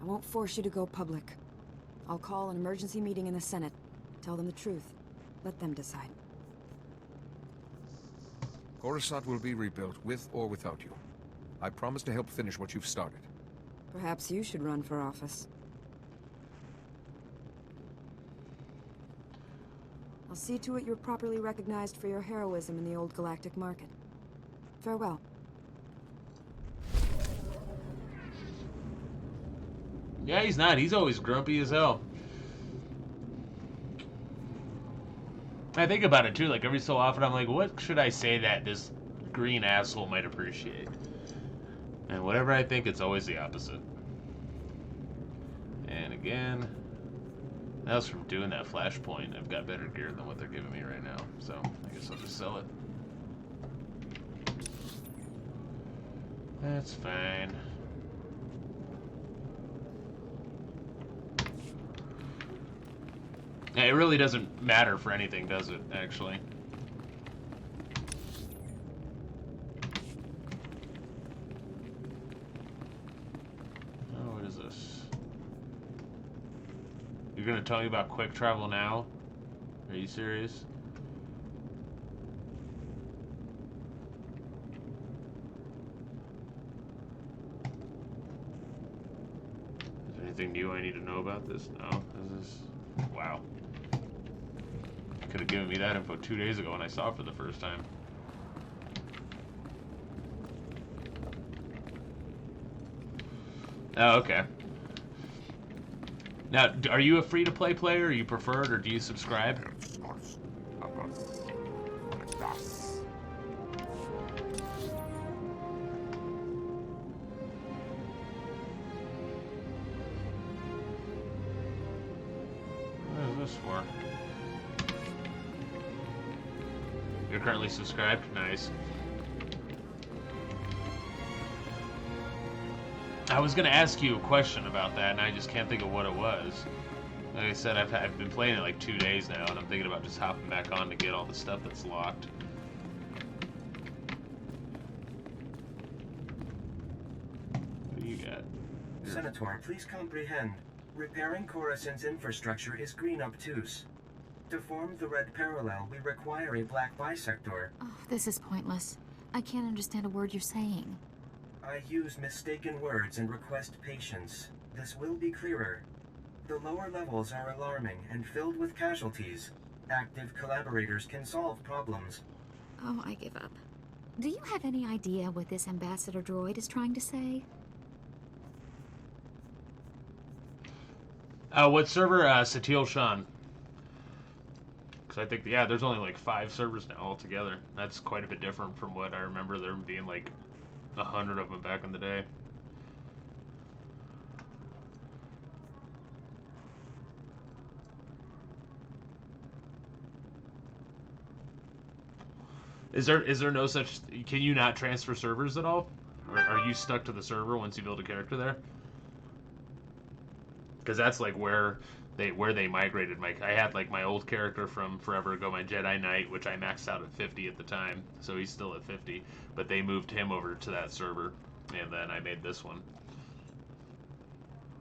Speaker 15: I won't force you to go public. I'll call an emergency meeting in the Senate. Tell them the truth. Let them decide.
Speaker 5: Coruscant will be rebuilt with or without you. I promise to help finish what you've started.
Speaker 15: Perhaps you should run for office. I'll see to it you're properly recognized for your heroism in the old galactic market. Farewell.
Speaker 1: Yeah, he's not. He's always grumpy as hell. I think about it too, like every so often I'm like, what should I say that this green asshole might appreciate? And whatever I think, it's always the opposite. And again, that was from doing that flashpoint. I've got better gear than what they're giving me right now, so I guess I'll just sell it. That's fine. Yeah, it really doesn't matter for anything, does it, actually? Oh, what is this? You're gonna tell me about quick travel now? Are you serious? Is there anything new I need to know about this? No? Is this... Wow. Could have given me that info 2 days ago when I saw it for the first time. Oh, okay. Now, are you a free-to-play player? Are you preferred, or do you subscribe? What is this for? You're currently subscribed? Nice. I was gonna ask you a question about that, and I just can't think of what it was. Like I said, I've been playing it like 2 days now, and I'm thinking about just hopping back on to get all the stuff that's locked. What do you got?
Speaker 16: SWTOR, please comprehend. Repairing Coruscant's infrastructure is green obtuse. To form the red parallel, we require a black bisector.
Speaker 17: Oh, this is pointless. I can't understand a word you're saying.
Speaker 16: I use mistaken words and request patience. This will be clearer. The lower levels are alarming and filled with casualties. Active collaborators can solve problems.
Speaker 17: Oh, I give up. Do you have any idea what this ambassador droid is trying to say?
Speaker 1: What server? SWTOR. Because I think, yeah, there's only like 5 servers now altogether. That's quite a bit different from what I remember there being like 100 of them back in the day. Is there no such? Can you not transfer servers at all? Or are you stuck to the server once you build a character there? Because that's like where they migrated my. I had like my old character from forever ago, my Jedi Knight, which I maxed out at 50 at the time, so he's still at 50. But they moved him over to that server, and then I made this one.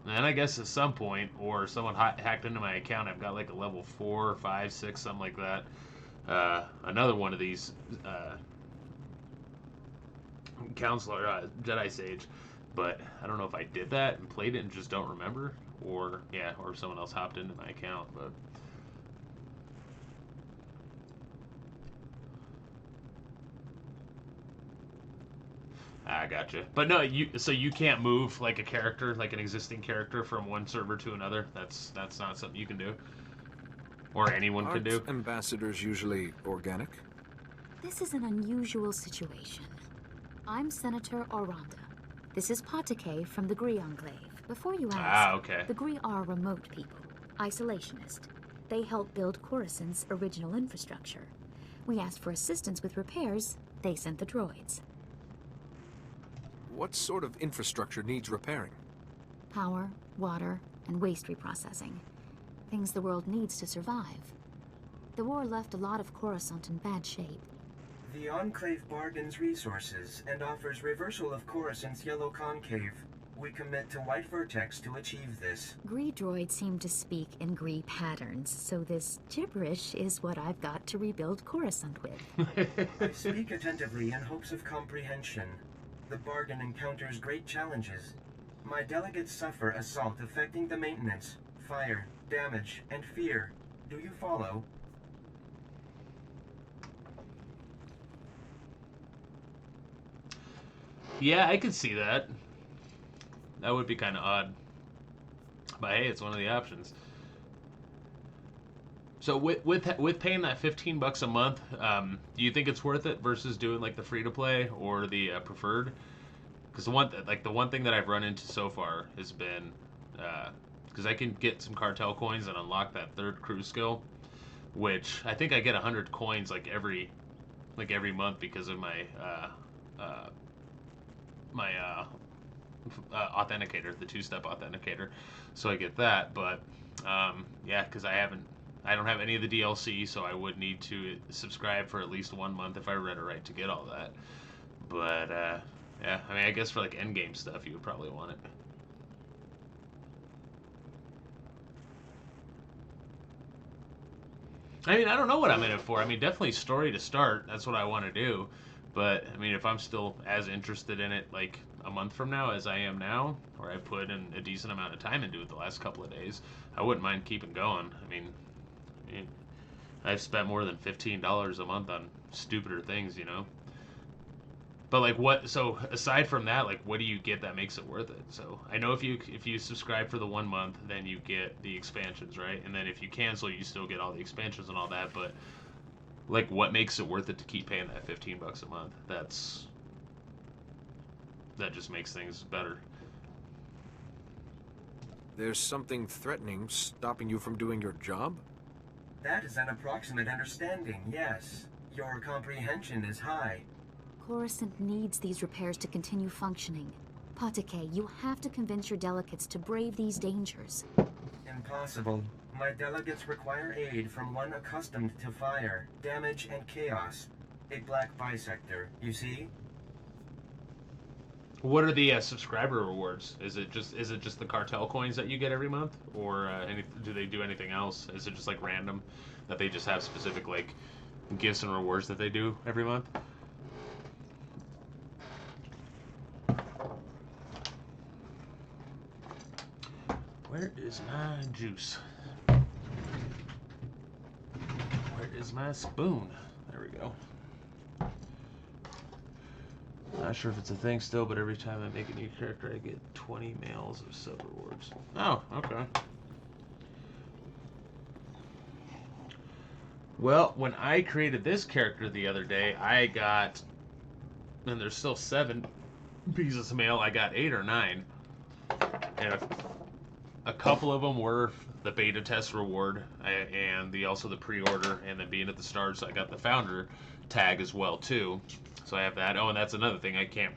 Speaker 1: And I guess at some point, or someone hacked into my account, I've got like a level 4, 5, 6, something like that. Another one of these counselor Jedi Sage, but I don't know if I did that and played it and just don't remember, or or if someone else hopped into my account, but. I gotcha. But no, so you can't move like a character, like an existing character, from one server to another. That's not something you can do, or anyone can do.
Speaker 5: Aren't ambassadors usually organic?
Speaker 17: This is an unusual situation. I'm Senator Oranda. This is Patake from the Gree Enclave. Before you ask,
Speaker 1: okay.
Speaker 17: The Gree are remote people, isolationist. They help build Coruscant's original infrastructure. We asked for assistance with repairs. They sent the droids.
Speaker 5: What sort of infrastructure needs repairing?
Speaker 17: Power, water, and waste reprocessing. Things the world needs to survive. The war left a lot of Coruscant in bad shape.
Speaker 16: The Enclave bargains resources and offers reversal of Coruscant's yellow concave. We commit to White Vertex to achieve this.
Speaker 17: Gree droids seem to speak in Gree patterns, so this gibberish is what I've got to rebuild Coruscant with.
Speaker 16: I speak attentively in hopes of comprehension. The bargain encounters great challenges. My delegates suffer assault affecting the maintenance, fire, damage, and fear. Do you follow?
Speaker 1: Yeah, I could see that. That would be kind of odd. But hey, it's one of the options. So with paying that $15 a month, do you think it's worth it versus doing like the free to play or the preferred? Because the one thing that I've run into so far has been because I can get some cartel coins and unlock that third crew skill, which I think I get 100 coins every month because of my authenticator, the two-step authenticator. So I get that, but because I don't have any of the DLC, so I would need to subscribe for at least 1 month if I read it right to get all that. But I mean, I guess for like endgame stuff, you would probably want it. I mean, I don't know what I'm in it for. I mean, definitely story to start. That's what I want to do. But I mean, if I'm still as interested in it like a month from now as I am now, or I put in a decent amount of time into it the last couple of days, I wouldn't mind keeping going. I mean, I've spent more than $15 a month on stupider things, But like what? So aside from that, like what do you get that makes it worth it? So I know if you subscribe for the 1 month, then you get the expansions, right? And then if you cancel, you still get all the expansions and all that. But like, what makes it worth it to keep paying that $15 a month? That just makes things better.
Speaker 5: There's something threatening stopping you from doing your job?
Speaker 16: That is an approximate understanding, yes. Your comprehension is high.
Speaker 17: Coruscant needs these repairs to continue functioning. Patake, you have to convince your delegates to brave these dangers.
Speaker 16: Impossible. My delegates require aid from one accustomed to fire, damage, and chaos. A black bisector, you see?
Speaker 1: What are the subscriber rewards? Is it just the cartel coins that you get every month, or do they do anything else? Is it just like random that they just have specific like gifts and rewards that they do every month? Where is my juice? Where is my spoon? There we go. Not sure if it's a thing still, but every time I make a new character, I get 20 mails of sub rewards. Oh, okay. Well, when I created this character the other day, I got, and there's still 7 pieces of mail. I got 8 or 9, and a couple of them were the beta test reward, and also the pre-order, and then being at the start, so I got the founder tag as well too. So I have that. Oh, and that's another thing. I can't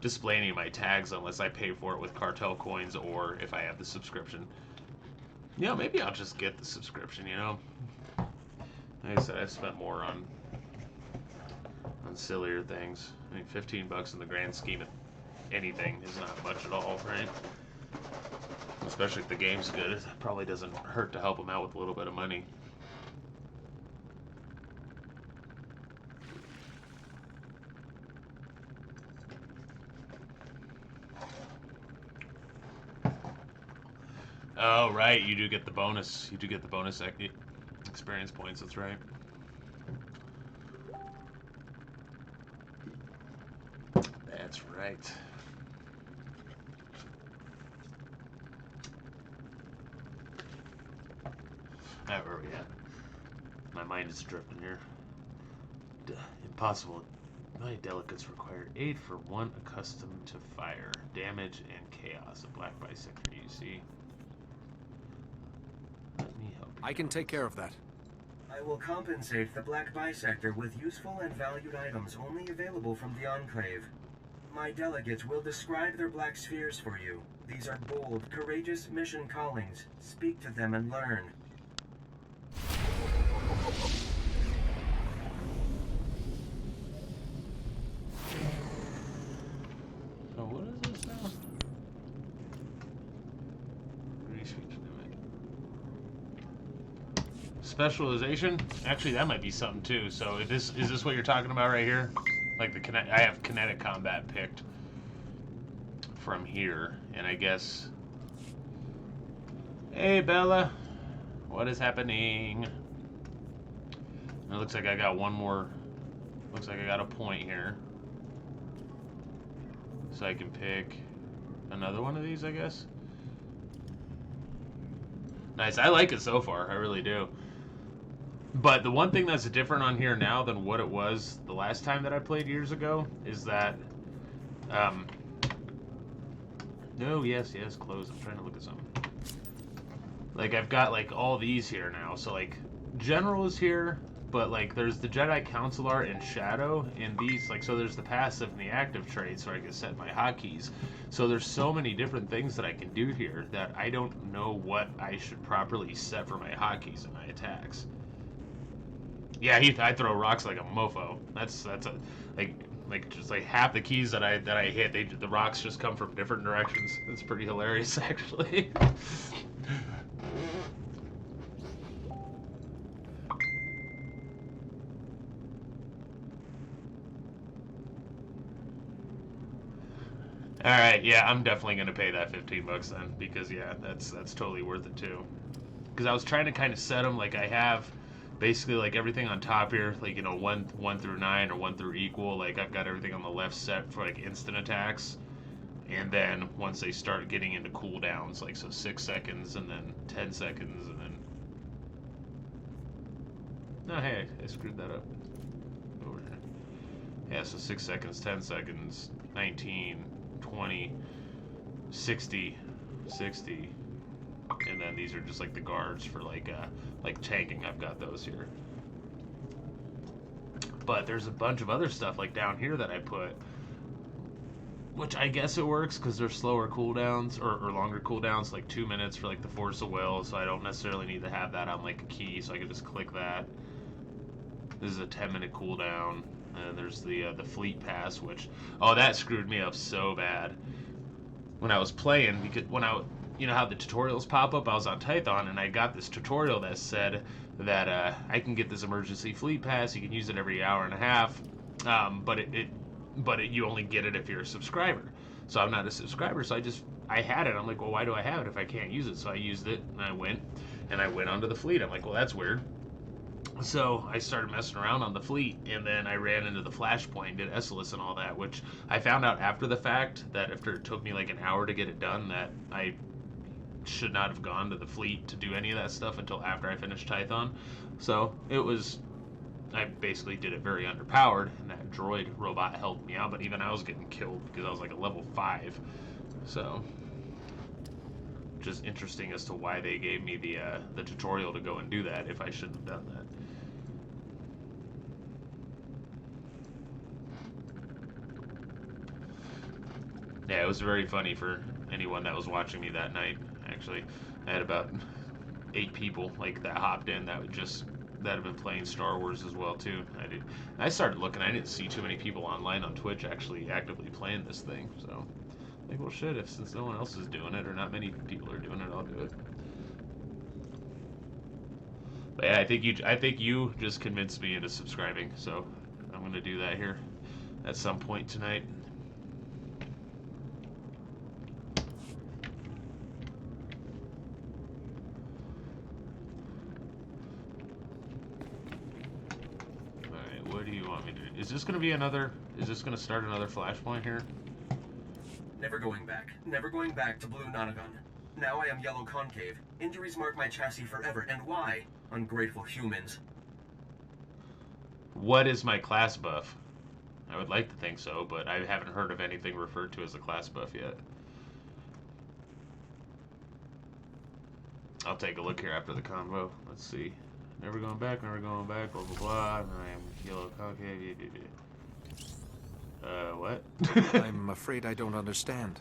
Speaker 1: display any of my tags unless I pay for it with cartel coins or if I have the subscription. Maybe I'll just get the subscription. Like I said, I've spent more on sillier things. I mean, $15 in the grand scheme of anything is not much at all, right? Especially if the game's good, it probably doesn't hurt to help them out with a little bit of money. Oh, right, you do get the bonus. You do get the bonus experience points, that's right. That's right. Alright, where are we at? My mind is drifting here. Impossible. My delegates require aid for one accustomed to fire, damage, and chaos. A black bisector, you see. Let me help you.
Speaker 5: I can take care of that.
Speaker 16: I will compensate the Black Bisector with useful and valued items only available from the Enclave. My delegates will describe their black spheres for you. These are bold, courageous mission callings. Speak to them and learn.
Speaker 1: So what is this now? Specialization? Actually, that might be something too. So if this is this what you're talking about right here? Like the I have kinetic combat picked from here, and I guess. Hey Bella, what is happening? It looks like I got one more. Looks like I got a point here, so I can pick another one of these, I guess. Nice, I like it so far. I really do. But the one thing that's different on here now than what it was the last time that I played years ago is that, no, yes, close. I'm trying to look at something. Like, I've got, like, all these here now. So, like, General is here, but, like, there's the Jedi Counselor and Shadow, and these, like, so there's the passive and the active traits where I can set my hotkeys. So there's so many different things that I can do here that I don't know what I should properly set for my hotkeys and my attacks. Yeah, I throw rocks like a mofo. That's a, like just like half the keys that I hit, the rocks just come from different directions. It's pretty hilarious, actually. All right, yeah, I'm definitely gonna pay that $15 then, because yeah, that's totally worth it too. Because I was trying to kind of set them like I have. Basically, like everything on top here, like, you know, 1 through 9 or 1 through equal, like I've got everything on the left set for like instant attacks, and then once they start getting into cooldowns, like so 6 seconds and then 10 seconds and then. No, hey, I screwed that up. Over here. Yeah, so 6 seconds, 10 seconds, 19, 20, 60, 60. And then these are just like the guards for like tanking. I've got those here. But there's a bunch of other stuff like down here that I put, which I guess it works because they're slower cooldowns or longer cooldowns, like 2 minutes for like the Force of Will. So I don't necessarily need to have that on like a key, so I can just click that. This is a 10-minute cooldown, and there's the Fleet Pass, which that screwed me up so bad when I was playing, because when you know how the tutorials pop up? I was on Tython, and I got this tutorial that said that I can get this emergency fleet pass. You can use it every hour and a half, but you only get it if you're a subscriber. So I'm not a subscriber, so I had it. I'm like, well, why do I have it if I can't use it? So I used it, and I went onto the fleet. I'm like, well, that's weird. So I started messing around on the fleet, and then I ran into the flashpoint, did Essalus and all that, which I found out after the fact that after it took me like an hour to get it done, that I should not have gone to the fleet to do any of that stuff until after I finished Tython. So I basically did it very underpowered, and that droid robot helped me out, but even I was getting killed because I was like a level 5. So just interesting as to why they gave me the tutorial to go and do that if I shouldn't have done that. Yeah, it was very funny for anyone that was watching me that night. Actually, I had about 8 people like that hopped in that have been playing Star Wars as well too. I started looking. I didn't see too many people online on Twitch actually actively playing this thing. So, like, well, shit. Since no one else is doing it, or not many people are doing it, I'll do it. But yeah, I think you just convinced me into subscribing. So I'm gonna do that here at some point tonight. Is this gonna be another? Is this gonna start another flashpoint here?
Speaker 16: Never going back. Never going back to Blue Nonagon. Now I am Yellow Concave. Injuries mark my chassis forever, and why? Ungrateful humans.
Speaker 1: What is my class buff? I would like to think so, but I haven't heard of anything referred to as a class buff yet. I'll take a look here after the convo. Let's see. Never going back, blah, blah, blah. I am Yellow Concave. What?
Speaker 5: I'm afraid I don't understand.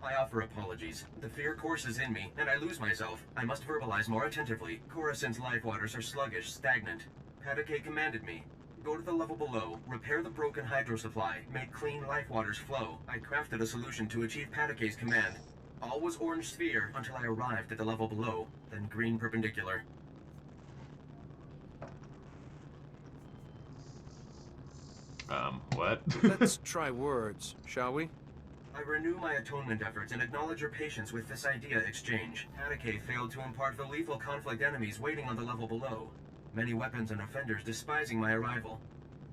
Speaker 16: I offer apologies. The fear courses in me, and I lose myself. I must verbalize more attentively. Coruscant's life waters are sluggish, stagnant. Padake commanded me. Go to the level below, repair the broken hydro supply, make clean life waters flow. I crafted a solution to achieve Padake's command. All was orange sphere until I arrived at the level below, then green perpendicular.
Speaker 1: What?
Speaker 5: Let's try words, shall we?
Speaker 16: I renew my atonement efforts and acknowledge your patience with this idea exchange. Padake failed to impart the lethal conflict enemies waiting on the level below. Many weapons and offenders despising my arrival.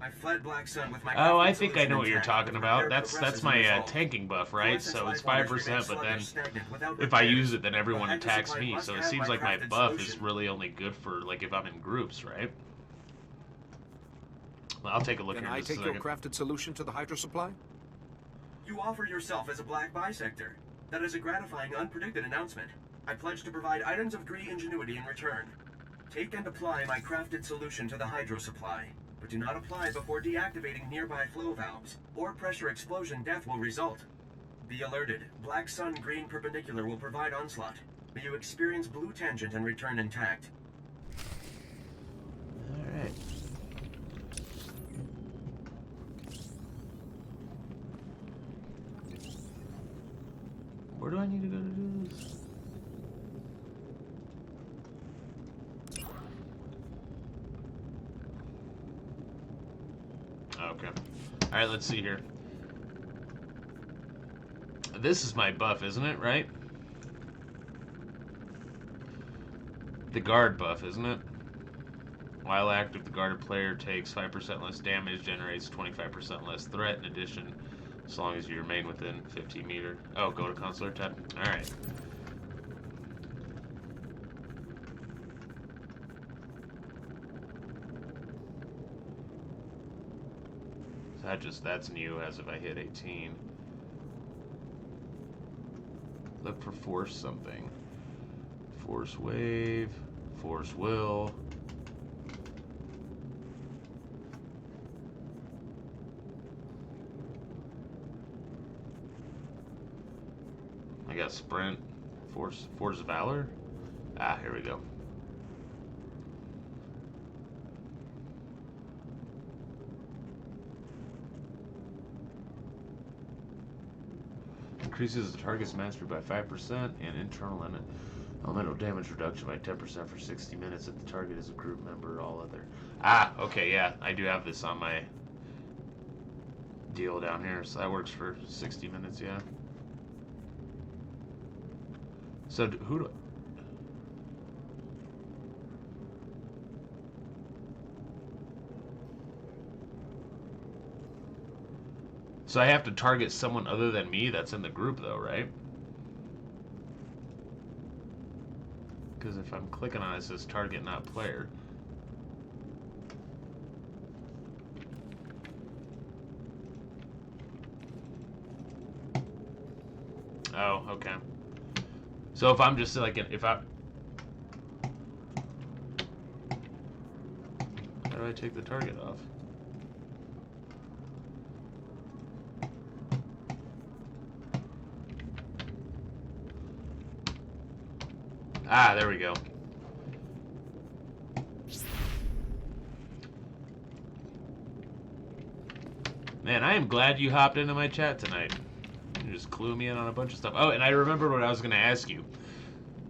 Speaker 16: I fled Black Sun with my...
Speaker 1: Oh, I think I know what you're talking about. That's my tanking buff, right? So it's 5%, but then if I use it, then everyone attacks me. So it seems like my buff is really only good for, like, if I'm in groups, right? Well, I'll take a look
Speaker 5: Can
Speaker 1: here.
Speaker 5: I take your crafted solution to the hydro supply?
Speaker 16: You offer yourself as a black bisector. That is a gratifying, unpredicted announcement. I pledge to provide items of Gree ingenuity in return. Take and apply my crafted solution to the hydro supply, but do not apply before deactivating nearby flow valves, or pressure explosion death will result. Be alerted. Black Sun green perpendicular will provide onslaught. May you experience blue tangent and return intact.
Speaker 1: Alright. Where do I need to go to do this? Okay. Alright, let's see here. This is my buff, isn't it, right? The guard buff, isn't it? While active, the guarded player takes 5% less damage, generates 25% less threat in addition, as long as you remain within 15 meter. Oh, go to Consular tab. Alright. So that's new as if I hit 18. Look for force something. Force wave, force will. I got sprint, force valor. Ah, here we go. Increases the target's mastery by 5% and internal and elemental damage reduction by 10% for 60 minutes if the target is a group member or all other. Ah, okay, yeah, I do have this on my deal down here, so that works for 60 minutes, yeah. So who do... So I have to target someone other than me that's in the group though, right? Because if I'm clicking on it, it says target not player. Oh, okay. So if I'm just like, if I... How do I take the target off? Ah, there we go. Man, I am glad you hopped into my chat tonight. You just clue me in on a bunch of stuff. Oh, and I remembered what I was going to ask you.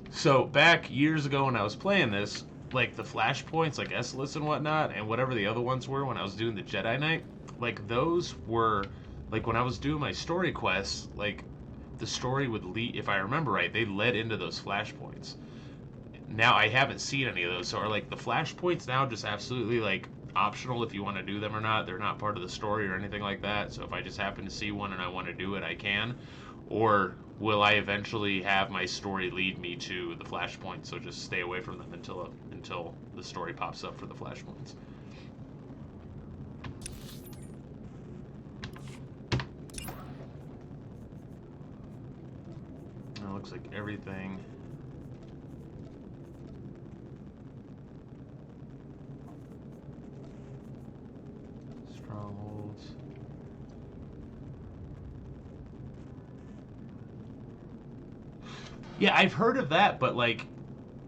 Speaker 1: So, back years ago when I was playing this, like the flashpoints, like Esselis and whatnot, and whatever the other ones were when I was doing the Jedi Knight, like those were, like when I was doing my story quests, like the story would lead, if I remember right, they led into those flashpoints. Now I haven't seen any of those, so are like the flashpoints now just absolutely like optional if you want to do them or not. They're not part of the story or anything like that. So if I just happen to see one and I want to do it, I can. Or will I eventually have my story lead me to the flashpoint? So just stay away from them until the story pops up for the flashpoints. It looks like everything. Strongholds. Yeah, I've heard of that, but like,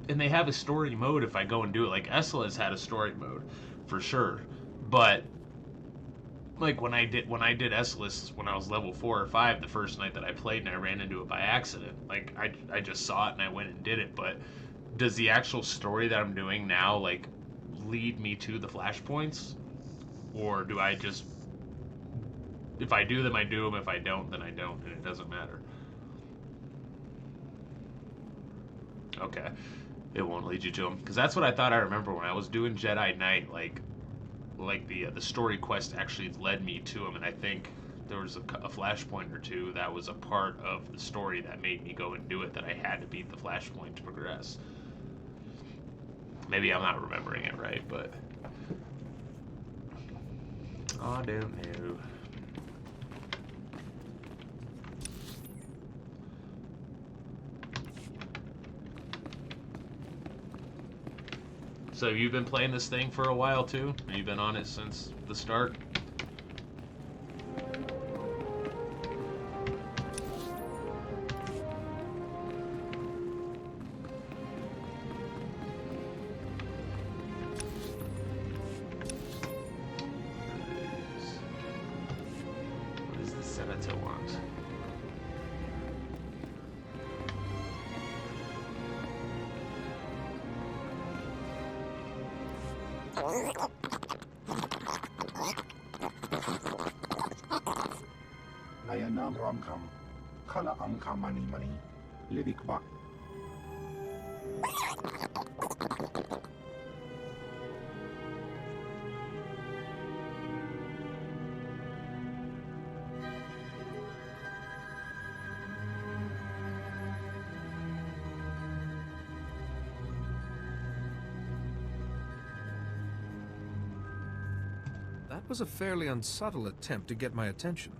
Speaker 1: and they have a story mode if I go and do it. Like Esla had a story mode, for sure. But like when I did Eslis when I was level 4 or 5 the first night that I played and I ran into it by accident. Like I just saw it and I went and did it. But does the actual story that I'm doing now like lead me to the flashpoints, or do I just, if I do them I do them, if I don't then I don't, and it doesn't matter? Okay, it won't lead you to them, because that's what I thought I remember when I was doing Jedi Knight. Like the story quest actually led me to him, and I think there was a flashpoint or two that was a part of the story that made me go and do it, that I had to beat the flashpoint to progress. Maybe I'm not remembering it right, but I don't know. So you've been playing this thing for a while too? You've been on it since the start? What is the SWTOR?
Speaker 12: Nayanam Ramkam, Kala Amka Mani Mani, Livikba.
Speaker 5: That was a fairly unsubtle attempt to get my attention.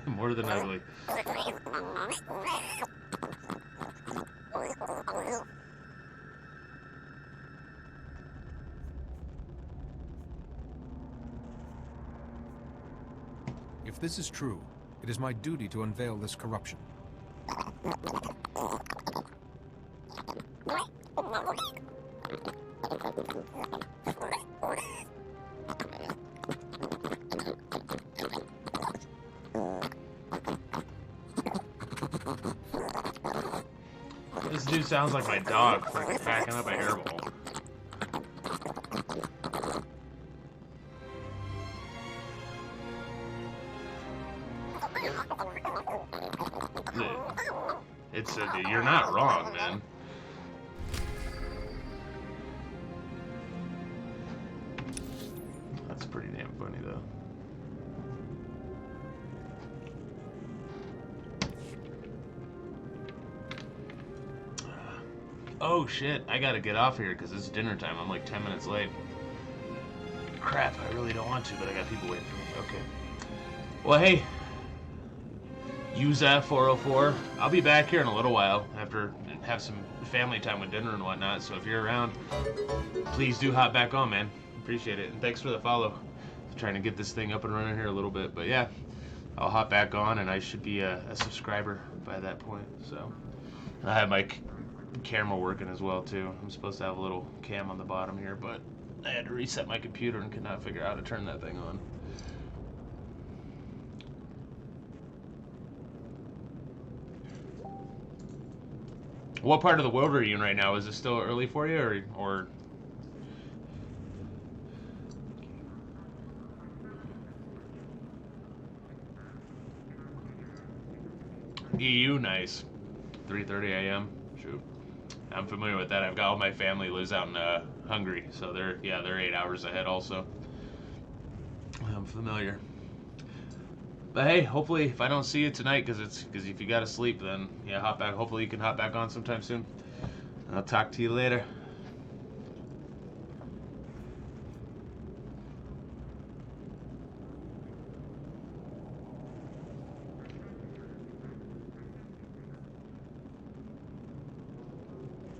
Speaker 1: More than ugly.
Speaker 5: If this is true, it is my duty to unveil this corruption.
Speaker 1: This dude sounds like my dog, like backing up a hairball. You're not wrong, man. That's pretty damn funny, though. Oh shit, I gotta get off here because it's dinner time. I'm like 10 minutes late. Crap, I really don't want to, but I got people waiting for me. Okay. Well, hey. Use that 404. I'll be back here in a little while after have some family time with dinner and whatnot. So if you're around, please do hop back on, man. Appreciate it. And thanks for the follow. Trying to get this thing up and running here a little bit, but yeah, I'll hop back on and I should be a subscriber by that point. So I have my camera working as well too. I'm supposed to have a little cam on the bottom here, but I had to reset my computer and could not figure out how to turn that thing on. What part of the world are you in right now? Is it still early for you, or? EU, nice. 3:30 a.m. Shoot, I'm familiar with that. I've got all my family lives out in Hungary, so they're 8 hours ahead also. I'm familiar. But hey, hopefully if I don't see you tonight, because if you gotta sleep, then yeah, hop back. Hopefully you can hop back on sometime soon. I'll talk to you later.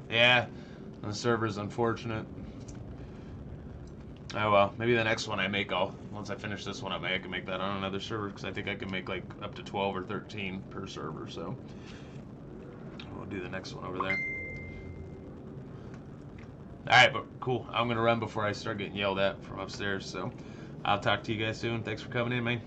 Speaker 1: Yeah, the server's unfortunate. Oh well, maybe the next one I make, once I finish this one up, I can make that on another server, because I think I can make like up to 12 or 13 per server, so we'll do the next one over there. Alright, but cool. I'm gonna run before I start getting yelled at from upstairs, so I'll talk to you guys soon. Thanks for coming in, man.